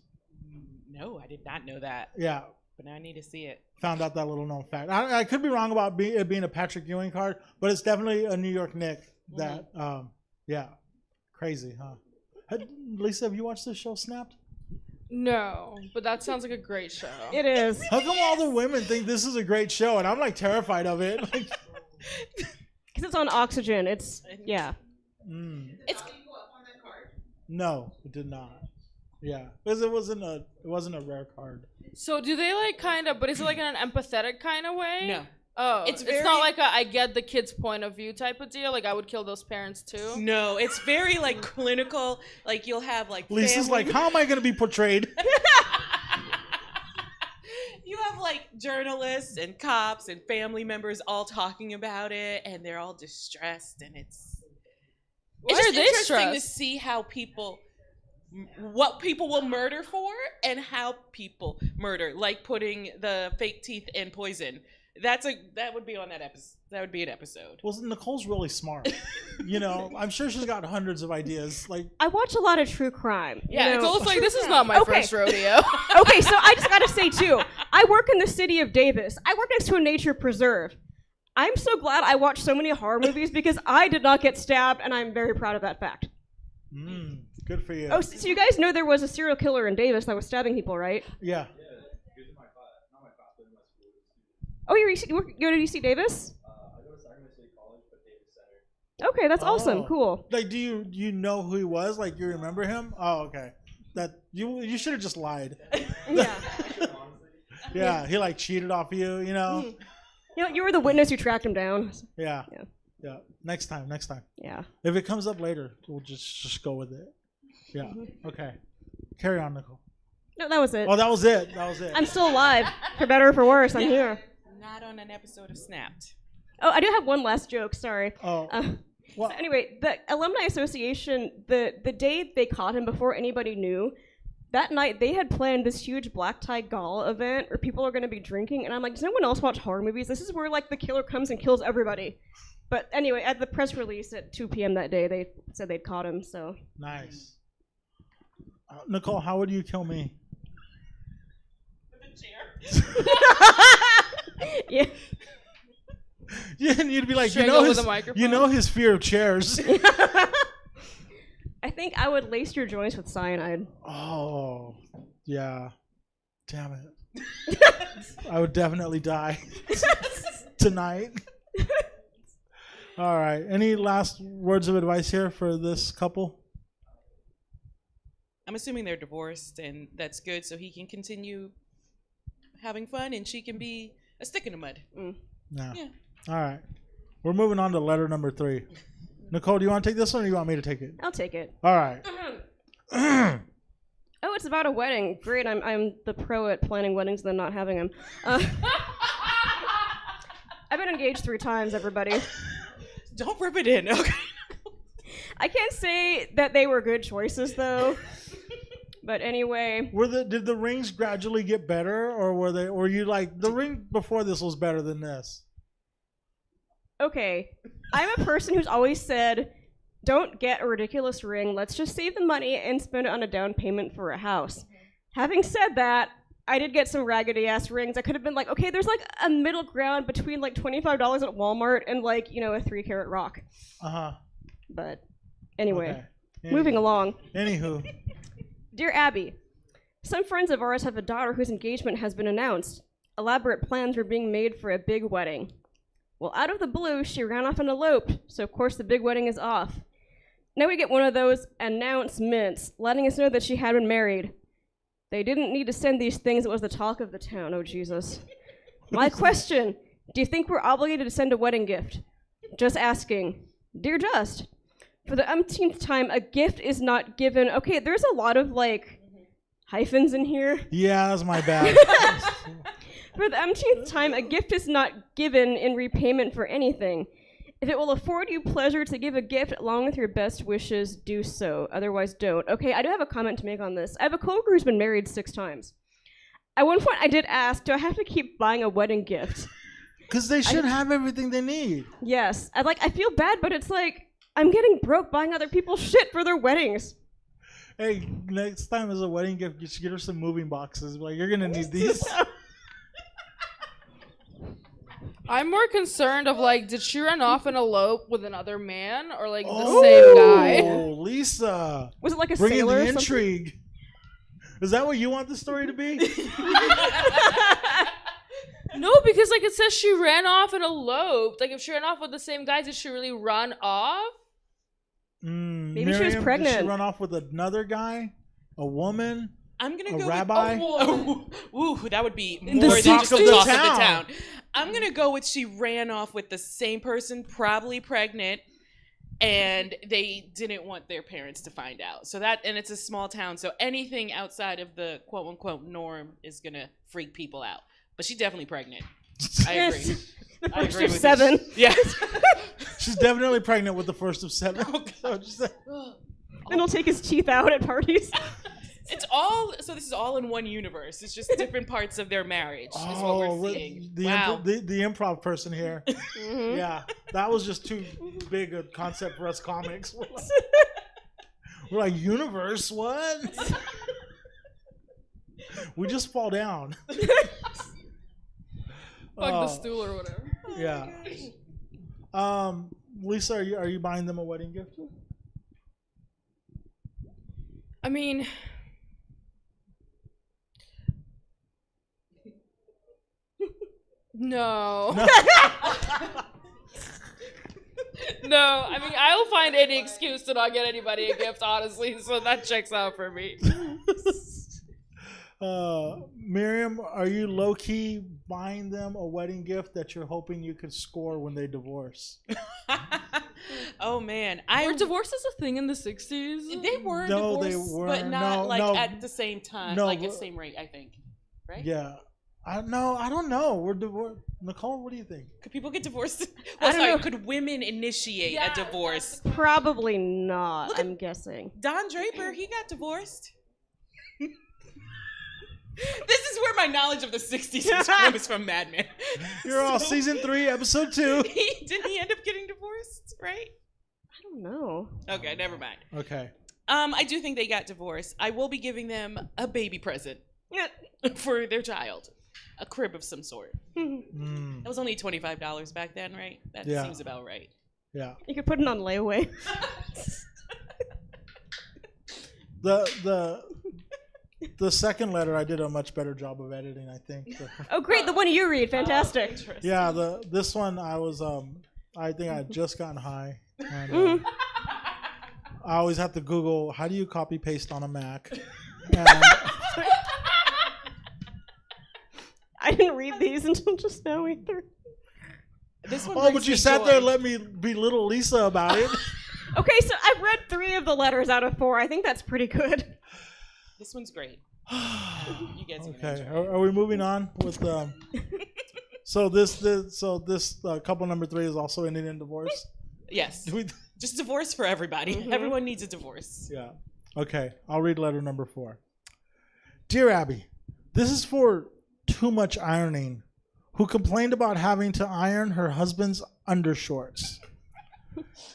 No, I did not know that. Yeah. But now I need to see it. Found out that little known fact. I could be wrong about it being a Patrick Ewing card, but it's definitely a New York Knick. That, yeah, crazy, huh? Lisa, have you watched this show, Snapped? No, but that sounds like a great show. It is. How come all the women think this is a great show, and I'm like terrified of it? Like, Because it's on Oxygen. It's, yeah. It's no, it did not. Yeah, because it wasn't a rare card. So do they like kind of, but is it like in an empathetic kind of way? no. Oh, It's it's very- not like a I get the kid's point of view type of deal. Like I would kill those parents too. No, it's very like clinical. Like you'll have like Lisa's family- like, how am I going to be portrayed? You have like journalists and cops and family members all talking about it, and they're all distressed, and it's Why just are they interesting to stressed? see how what people will murder for and how people murder, like putting the fake teeth in poison. That would be on that episode. That would be an episode. Well, Nicole's really smart. You know, I'm sure she's got hundreds of ideas. Like, I watch a lot of true crime. Yeah, you know? Nicole's like, this is not my Okay. first rodeo. Okay, so I just gotta say too, I work in the city of Davis. I work next to a nature preserve. I'm so glad I watch so many horror movies because I did not get stabbed, and I'm very proud of that fact. good for you. Oh, so you guys know there was a serial killer in Davis that was stabbing people, right? Yeah. Oh, you go to UC Davis? Okay, that's awesome. Oh. Cool. Like, do you know who he was? Like, you remember him? Oh, okay. That you should have just lied. Yeah. Yeah, he like cheated off you. You know. You were the witness who tracked him down. Yeah. Yeah. Yeah. Next time. Yeah. If it comes up later, we'll just go with it. Yeah. Okay. Carry on, Nicole. No, that was it. Oh, that was it. I'm still alive, for better or for worse. I'm here. Not on an episode of Snapped. Oh, I do have one last joke. Sorry. Oh. Well, Anyway, the Alumni Association, the day they caught him before anybody knew, that night they had planned this huge black tie gala event where people are going to be drinking, and I'm like, does anyone else watch horror movies? This is where like the killer comes and kills everybody. But anyway, at the press release at 2 p.m. that day, they said they'd caught him. So nice. Nicole, how would you kill me? With a chair. yeah. And you'd be like, Strangle with a microphone? you know his fear of chairs. I think I would lace your joints with cyanide. Oh, yeah. Damn it. I would definitely die tonight. All right. Any last words of advice here for this couple? I'm assuming they're divorced, and that's good, so he can continue having fun, and she can be a stick in the mud. No. Yeah. All right. We're moving on to letter number 3. Nicole, do you want to take this one or do you want me to take it? I'll take it. All right. Oh, it's about a wedding. Great, I'm the pro at planning weddings and then not having them. I've been engaged 3 times, everybody. Don't rub it in, okay? I can't say that they were good choices, though. But anyway. Did the rings gradually get better, or were you like, the ring before this was better than this? Okay, I'm a person who's always said, don't get a ridiculous ring. Let's just save the money and spend it on a down payment for a house. Having said that, I did get some raggedy ass rings. I could have been like, okay, there's like a middle ground between like $25 at Walmart and like, a 3-carat rock. But anyway, moving along. Anywho. Dear Abby, some friends of ours have a daughter whose engagement has been announced. Elaborate plans were being made for a big wedding. Well, out of the blue, she ran off and eloped, so of course the big wedding is off. Now we get one of those announcements letting us know that she had been married. They didn't need to send these things, it was the talk of the town, oh Jesus. My question, do you think we're obligated to send a wedding gift? Just asking. Dear Just, for the umpteenth time, a gift is not given. Okay, there's a lot of hyphens in here. Yeah, that's my bad. For the umpteenth time, a gift is not given in repayment for anything. If it will afford you pleasure to give a gift along with your best wishes, do so. Otherwise, don't. Okay, I do have a comment to make on this. I have a coworker who's been married 6 times. At one point, I did ask, do I have to keep buying a wedding gift? Because they should have everything they need. Yes. I feel bad, but it's like, I'm getting broke buying other people's shit for their weddings. Hey, next time as a wedding gift, you should get her some moving boxes. Like, you're going to need these. I'm more concerned of did she run off and elope with another man or the same guy? Oh, Lisa. Was it like a bringing sailor? The intrigue. Is that what you want the story to be? No, because it says she ran off and eloped. If she ran off with the same guy, did she really run off? Maybe Miriam, she was pregnant. Did she run off with another guy? A woman? I'm gonna go rabbi? Ooh, that would be The more than just the talk of the town. town. I'm gonna go with she ran off with the same person, probably pregnant, and they didn't want their parents to find out. So and it's a small town, so anything outside of the quote unquote norm is gonna freak people out. But she's definitely pregnant. I agree. The I first agree of with 7. you. Yeah. She's definitely pregnant with the first of 7. Then he'll take his teeth out at parties. So this is all in one universe. It's just different parts of their marriage is what we're seeing. The improv person here. Yeah, that was just too big a concept for us comics. We're like, universe, what? We just fall down. Fuck the stool or whatever. Yeah. Lisa, are you buying them a wedding gift? I mean, no. No, I mean, I'll find any excuse to not get anybody a gift, honestly, so that checks out for me. Miriam, are you low-key buying them a wedding gift that you're hoping you could score when they divorce? Oh, man. Were divorces a thing in the 60s? They were No, they divorced, weren't. but not No. at the same time, No, at the same rate, I think. Right? Yeah. I don't know. We're divorced. Nicole, what do you think? Could people get divorced? I don't know. Could women initiate a divorce? Probably not, I'm guessing. Don Draper, he got divorced. This is where my knowledge of the 60s comes from Mad Men. You're all season 3, episode 2. Didn't he end up getting divorced, right? I don't know. Okay, never mind. Okay. I do think they got divorced. I will be giving them a baby present for their child. a crib of some sort. It was only $25 back then, right? That seems about right. Yeah. You could put it on layaway. The second letter, I did a much better job of editing, I think. Oh, great! The one you read, fantastic. Yeah, this one I was I think I had just gotten high, and I always have to Google how do you copy paste on a Mac. And I didn't read these until just now either. This one but you sat there and let me belittle Lisa about it. Okay, so I've read 3 of the letters out of 4. I think that's pretty good. This one's great. You guys are gonna Okay, enjoy it. are we moving on with So this couple number 3 is also ending in divorce. Yes. Just divorce for everybody. Everyone needs a divorce. Yeah. Okay, I'll read letter number 4. Dear Abby, this is for Too Much Ironing, who complained about having to iron her husband's undershorts.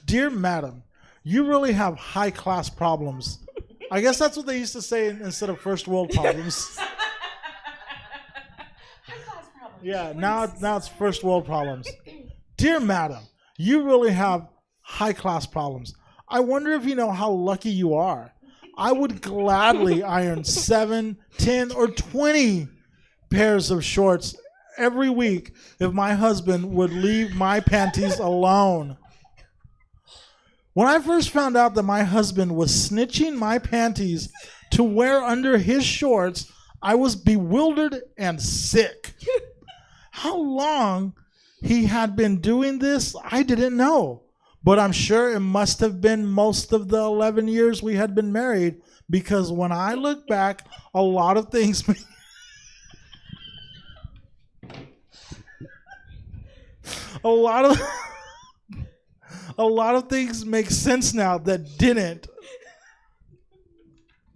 Dear Madam, you really have high-class problems. I guess that's what they used to say instead of first world problems. Yeah, now it's first world problems. Dear Madam, you really have high-class problems. I wonder if you know how lucky you are. I would gladly iron 7, 10, or 20 pairs of shorts every week if my husband would leave my panties alone. When I first found out that my husband was snitching my panties to wear under his shorts, I was bewildered and sick. How long he had been doing this, I didn't know. But I'm sure it must have been most of the 11 years we had been married, because when I look back, a lot of things a lot of things make sense now that didn't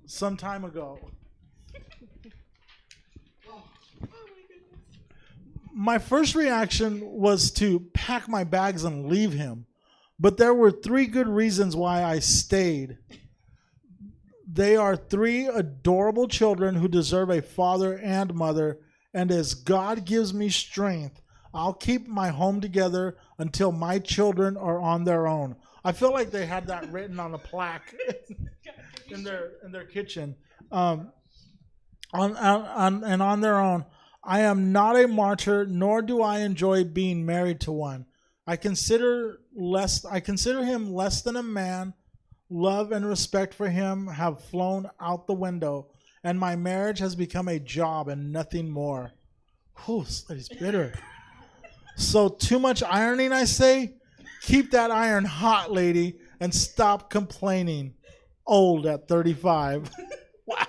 some time ago. My first reaction was to pack my bags and leave him, but there were 3 good reasons why I stayed. They are 3 adorable children who deserve a father and mother, and as God gives me strength, I'll keep my home together until my children are on their own. I feel like they had that written on a plaque in their kitchen. On their own. I am not a martyr, nor do I enjoy being married to one. I consider him less than a man. Love and respect for him have flown out the window, and my marriage has become a job and nothing more. Whew, that is bitter. So too much ironing, I say? Keep that iron hot, lady, and stop complaining. Old at 35. Wow.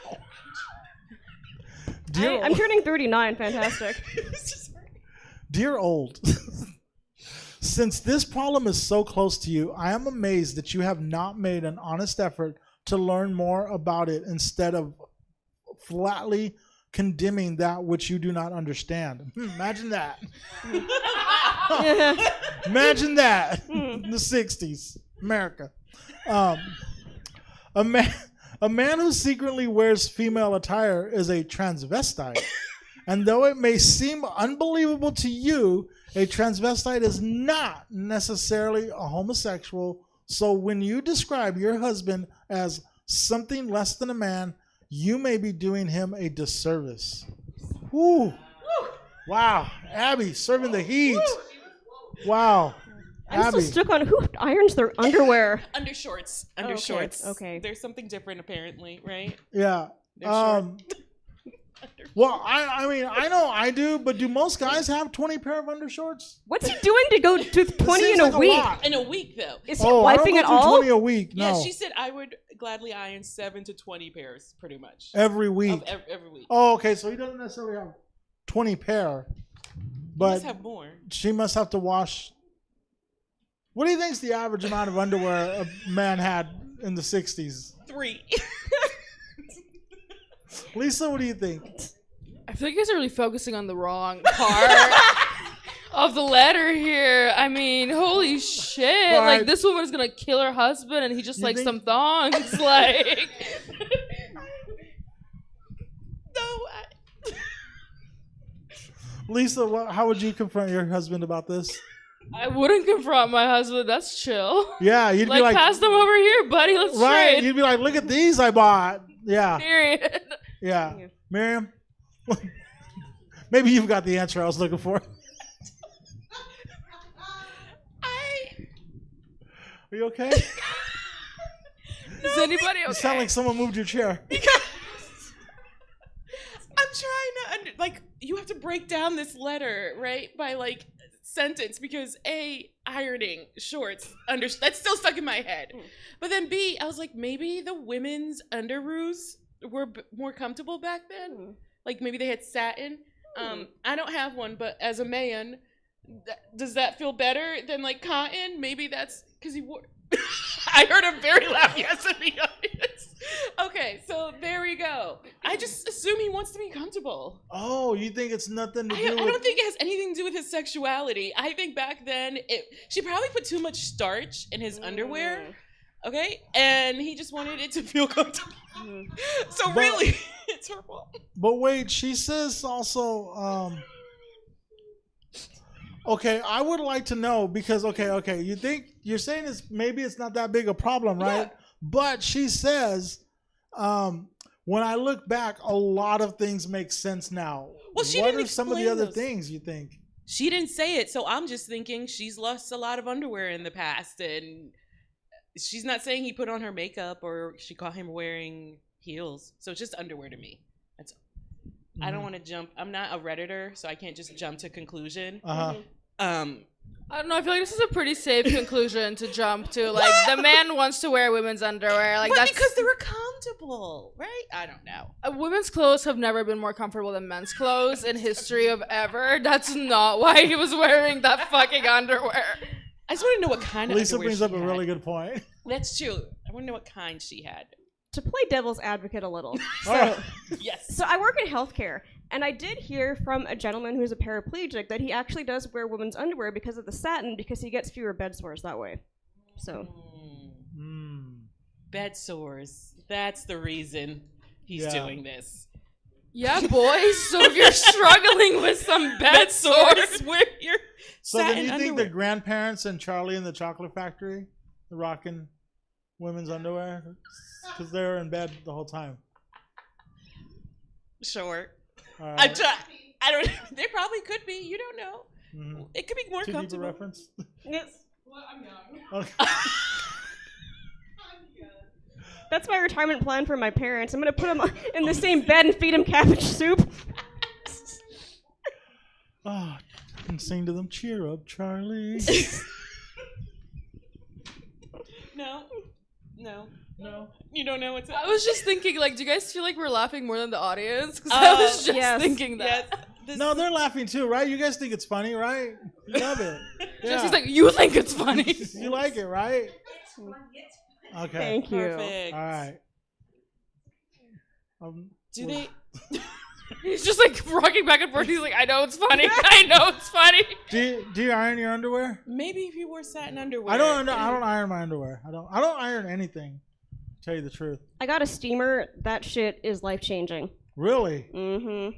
I'm turning 39. Fantastic. Dear old, since this problem is so close to you, I am amazed that you have not made an honest effort to learn more about it instead of flatly condemning that which you do not understand. Imagine that. Imagine that. In the 60s, America. A man who secretly wears female attire is a transvestite. And though it may seem unbelievable to you, a transvestite is not necessarily a homosexual. So when you describe your husband as something less than a man, you may be doing him a disservice. Whew. Wow. Abby, serving the heat. Wow. I'm Abby. still stuck on who irons their underwear. Undershorts. Oh, Undershorts. okay. There's something different apparently, right? Yeah. They're short. Well, I mean, I know I do, but do most guys have 20 pair of undershorts? What's he doing to go to 20 seems in like a a week? lot. In a week though. Is he I wiping don't it go through all? 20 a week. No. Yeah, she said I would gladly iron 7 to 20 pairs, pretty much. Every week. Every week. Oh, okay. So he doesn't necessarily have 20 pair, You but must have more. she must have to wash. What do you think's the average amount of underwear a man had in the 60s? 3. Lisa, what do you think? I feel like you guys are really focusing on the wrong part of the letter here. I mean, holy shit. All right. Like, this woman's gonna kill her husband and he just You likes think- some thongs. Like, Lisa, how would you confront your husband about this? I wouldn't confront my husband. That's chill. Yeah, you'd be Like, like, pass them over here, buddy. Let's right? trade. You'd be like, look at these I bought. Yeah, Period. yeah. Miriam, maybe you've got the answer I was looking for. Are you okay? Is anybody okay? You sound like someone moved your chair. I'm trying to like you have to break down this letter, right? By like sentence because A, ironing shorts that's still stuck in my head. But then B, I was like maybe the women's underoos were more comfortable back then. Like maybe they had satin. I don't have one, but as a man, does that feel better than like cotton? Maybe that's because he wore. I heard a very loud yes in the audience. Okay, so there we go. I just assume he wants to be comfortable. Oh, you think it's nothing to do I with... don't think it has anything to do with his sexuality. I think back then, she probably put too much starch in his underwear, okay? And he just wanted it to feel comfortable. So really, it's her fault. But wait, she says also... Okay, I would like to know because okay, you're saying maybe it's not that big a problem, right? Yeah. But she says, when I look back, a lot of things make sense now. Well, she what didn't are some of the other those things you think? She didn't say it, so I'm just thinking she's lost a lot of underwear in the past, and she's not saying he put on her makeup or she caught him wearing heels. So it's just underwear to me. That's. I don't want to jump. I'm not a Redditor, so I can't just jump to conclusion. I don't know. I feel like this is a pretty safe conclusion to jump to. Like, the man wants to wear women's underwear. Like, but that's because they were comfortable, right? I don't know. Women's clothes have never been more comfortable than men's clothes in history of ever. That's not why he was wearing that fucking underwear. I just want to know what kind of Lisa underwear brings she up a had. really good point. That's true. I want to know what kind she had. To play devil's advocate a little. Yes. So I work in healthcare, and I did hear from a gentleman who's a paraplegic that he actually does wear women's underwear because of the satin, because he gets fewer bed sores that way. So. Bed sores. That's the reason he's doing this. Yeah, boys. So if you're struggling with some bed sores, wear your So satin then you think underwear. the grandparents and Charlie and the Chocolate Factory, the rocking women's underwear, because they were in bed the whole time? Sure. All right. I don't. They probably could be. You don't know. Mm-hmm. It could be more Too deep a comfortable. reference? Yes. Well, I'm young. Okay. That's my retirement plan for my parents. I'm going to put them in the same bed and feed them cabbage soup. Oh, and sing to them, cheer up, Charlie. No. You don't know what's up. I was just thinking, like, do you guys feel like we're laughing more than the audience? Because I was just thinking that. No, they're laughing too, right? You guys think it's funny, right? You love it. Yeah. Jesse's like, you think it's funny. You like it, right? Okay. Thank you. Perfect. All right. Do they? He's just like rocking back and forth. He's like, I know it's funny. I know it's funny. Do you iron your underwear? Maybe if you wore satin underwear. I don't iron my underwear. I don't iron anything. To tell you the truth. I got a steamer. That shit is life-changing. Really? Mm-hmm.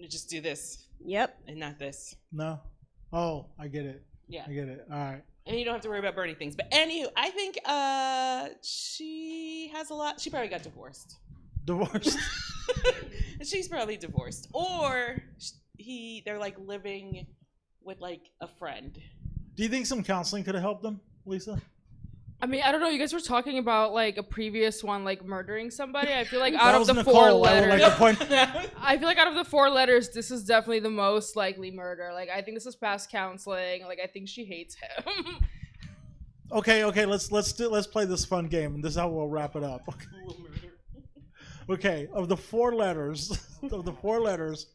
Just do this. Yep. And not this. No. Oh, I get it. Yeah. I get it. All right. And you don't have to worry about burning things. But anywho, I think she has a lot. She probably got divorced. Divorced. She's probably divorced, or they're like living with like a friend. Do you think some counseling could have helped them, Lisa? I mean, I don't know. You guys were talking about like a previous one, like murdering somebody. I feel like That out of was the Nicole, 4 I would letters, like to point- I feel like out of the 4 letters, this is definitely the most likely murder. Like, I think this is past counseling. Like, I think she hates him. Okay. Let's play this fun game, and this is how we'll wrap it up. Okay. Of the 4 letters,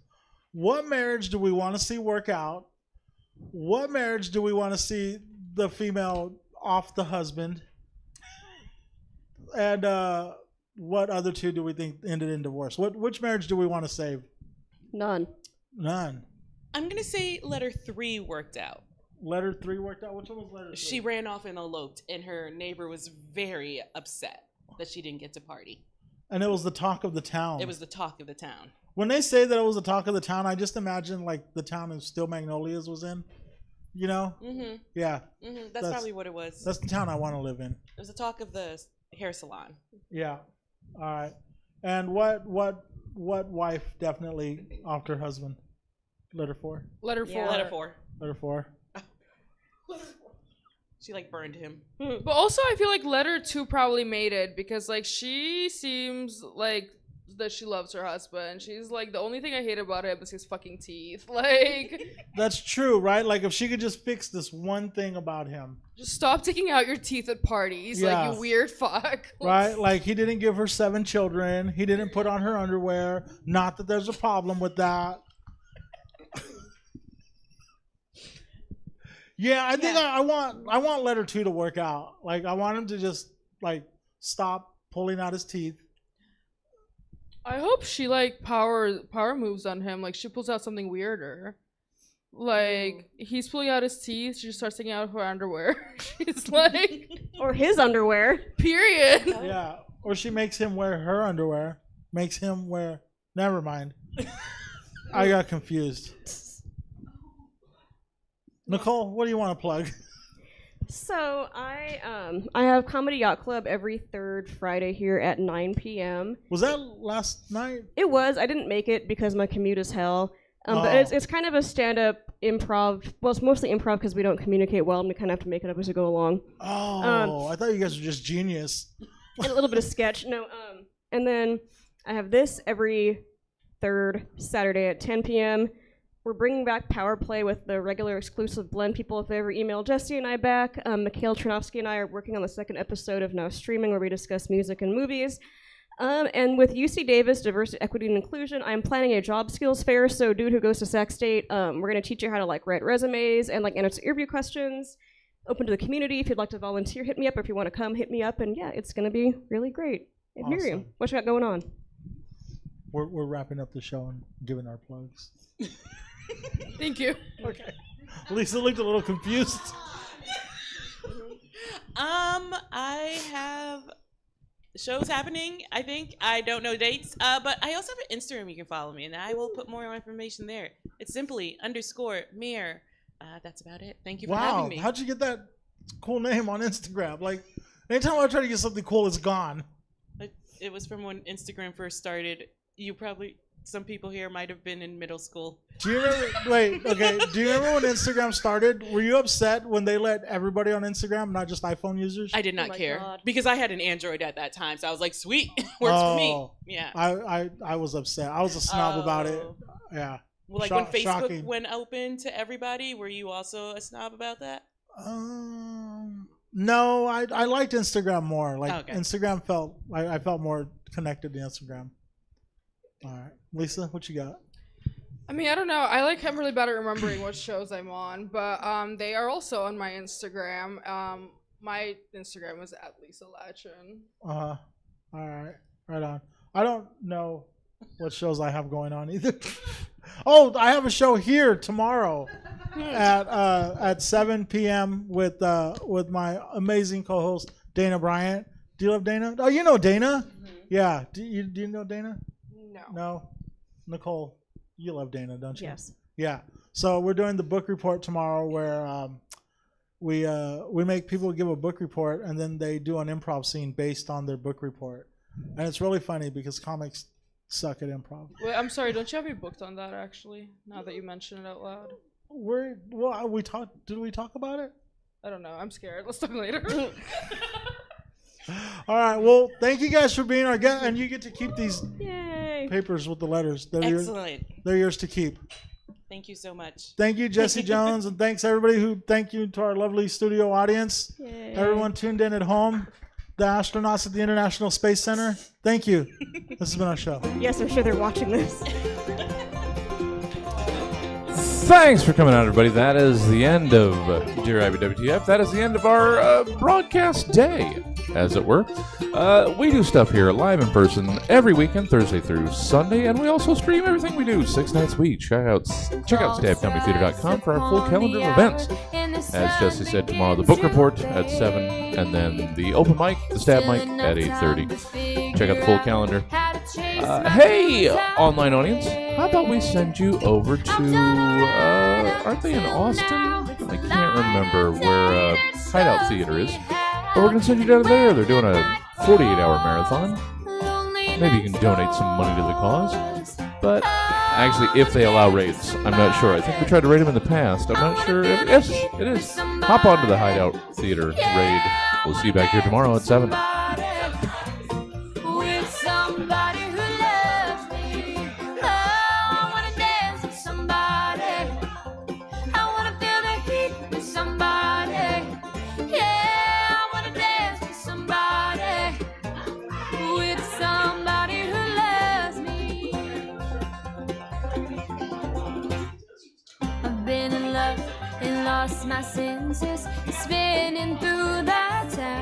what marriage do we want to see work out? What marriage do we want to see the female off the husband? And what other 2 do we think ended in divorce? Which marriage do we want to save? None. None. I'm gonna say letter 3 worked out. Letter 3 worked out? Which one was letter 3? She ran off and eloped, and her neighbor was very upset that she didn't get to party. And it was the talk of the town. It was the talk of the town. When they say that it was the talk of the town, I just imagine like the town of Still Magnolias was in. You know? Mm-hmm. Yeah. Mm-hmm. That's probably what it was. That's the town I want to live in. It was the talk of the hair salon. Yeah. All right. And what wife definitely offed her husband? Letter 4. Letter 4. Yeah. Letter 4. Letter 4. She like burned him. But also, I feel like letter 2 probably made it because like she seems like that she loves her husband. She's like, the only thing I hate about him is his fucking teeth. Like, That's true, right? Like if she could just fix this one thing about him. just stop taking out your teeth at parties, Yeah. like you weird fuck. Right? Like he didn't give her 7 children. He didn't put on her underwear. Not that there's a problem with that. Yeah, I think I want letter 2 to work out. Like I want him to just like stop pulling out his teeth. I hope she like power moves on him. Like she pulls out something weirder. Like he's pulling out his teeth, she just starts taking out her underwear. She's like, or his underwear. Period. Yeah, or she makes him wear her underwear. Makes him wear. Never mind. I got confused. Nicole, what do you want to plug? So I have Comedy Yacht Club every third Friday here at 9 p.m. Was that last night? It was. I didn't make it because my commute is hell. But it's kind of a stand-up improv. Well, it's mostly improv because we don't communicate well and we kind of have to make it up as we go along. Oh, I thought you guys were just genius. And a little bit of sketch. No. And then I have this every third Saturday at 10 p.m. We're bringing back Power Play with the regular exclusive blend people. If they ever email Jesse and I back, Mikhail Trinovsky and I are working on the second episode of Now Streaming where we discuss music and movies. And with UC Davis Diversity, Equity, and Inclusion, I'm planning a job skills fair. So dude who goes to Sac State, we're going to teach you how to like write resumes and like answer interview questions. Open to the community. If you'd like to volunteer, hit me up. Or if you want to come, hit me up. And yeah, it's going to be really great. Hey, Awesome. Miriam, what you got going on? We're wrapping up the show and giving our plugs. Thank you. Okay. Lisa looked a little confused. I have shows happening. I think I don't know dates, but I also have an Instagram you can follow me, and I will put more information there. It's simply _Mir. That's about it. Thank you for having me. How'd you get that cool name on Instagram? Like, anytime I try to get something cool, it's gone. It was from when Instagram first started. Some people here might have been in middle school. Do you remember? Do you remember when Instagram started? Were you upset when they let everybody on Instagram, not just iPhone users? I did not care because I had an Android at that time, so I was like, "Sweet, works for me." Yeah. I was upset. I was a snob about it. Yeah. Well, like when Facebook shocking. went open to everybody, were you also a snob about that? No, I liked Instagram more. Like Okay. Instagram I felt more connected to Instagram. All right, Lisa, what you got? I mean, I don't know. I'm really bad at remembering what shows I'm on, but they are also on my Instagram. My Instagram is @LisaLatchin. All right, right on. I don't know what shows I have going on either. Oh, I have a show here tomorrow at 7 p.m. with my amazing co-host Dana Bryant. Do you love Dana? Oh, you know Dana? Mm-hmm. Yeah. Do you know Dana? No. Nicole, you love Dana, don't you? Yes. Yeah. So we're doing the book report tomorrow where we make people give a book report and then they do an improv scene based on their book report. And it's really funny because comics suck at improv. Wait, I'm sorry, don't you have me booked on that actually? Now that you mention it out loud. Did we talk about it? I don't know. I'm scared. Let's talk later. All right. Well, thank you guys for being our guest, and you get to keep these Yay. papers with the letters. Excellent. They're yours to keep. Thank you so much. Thank you, Jesse Jones, and thanks everybody thank you to our lovely studio audience. Yay. Everyone tuned in at home, the astronauts at the International Space Center. Thank you. This has been our show. Yes, I'm sure they're watching this. Thanks for coming out, everybody. That is the end of Dear Abby WTF. That is the end of our broadcast day, as it were. We do stuff here live in person every weekend, Thursday through Sunday, and we also stream everything we do 6 nights a week. Check out stabcomedytheater.com for our full calendar of events. As Jesse said, tomorrow the book report at 7, and then the open mic, the stab mic, at 8:30. check out the full calendar. Hey, online audience, how about we send you over to, aren't they in Austin? I can't remember where Hideout Theater is. But we're going to send you down there. They're doing a 48-hour marathon. Maybe you can donate some money to the cause. But actually, if they allow raids, I'm not sure. I think we tried to raid them in the past. I'm not sure. Yes, it is. Hop on to the Hideout Theater raid. We'll see you back here tomorrow at 7. With somebody who loves me. Oh, I wanna dance with somebody. I wanna feel the heat with somebody. Yeah, I wanna dance with somebody. With somebody who loves me. I've been in love and lost my senses, spinning through the town.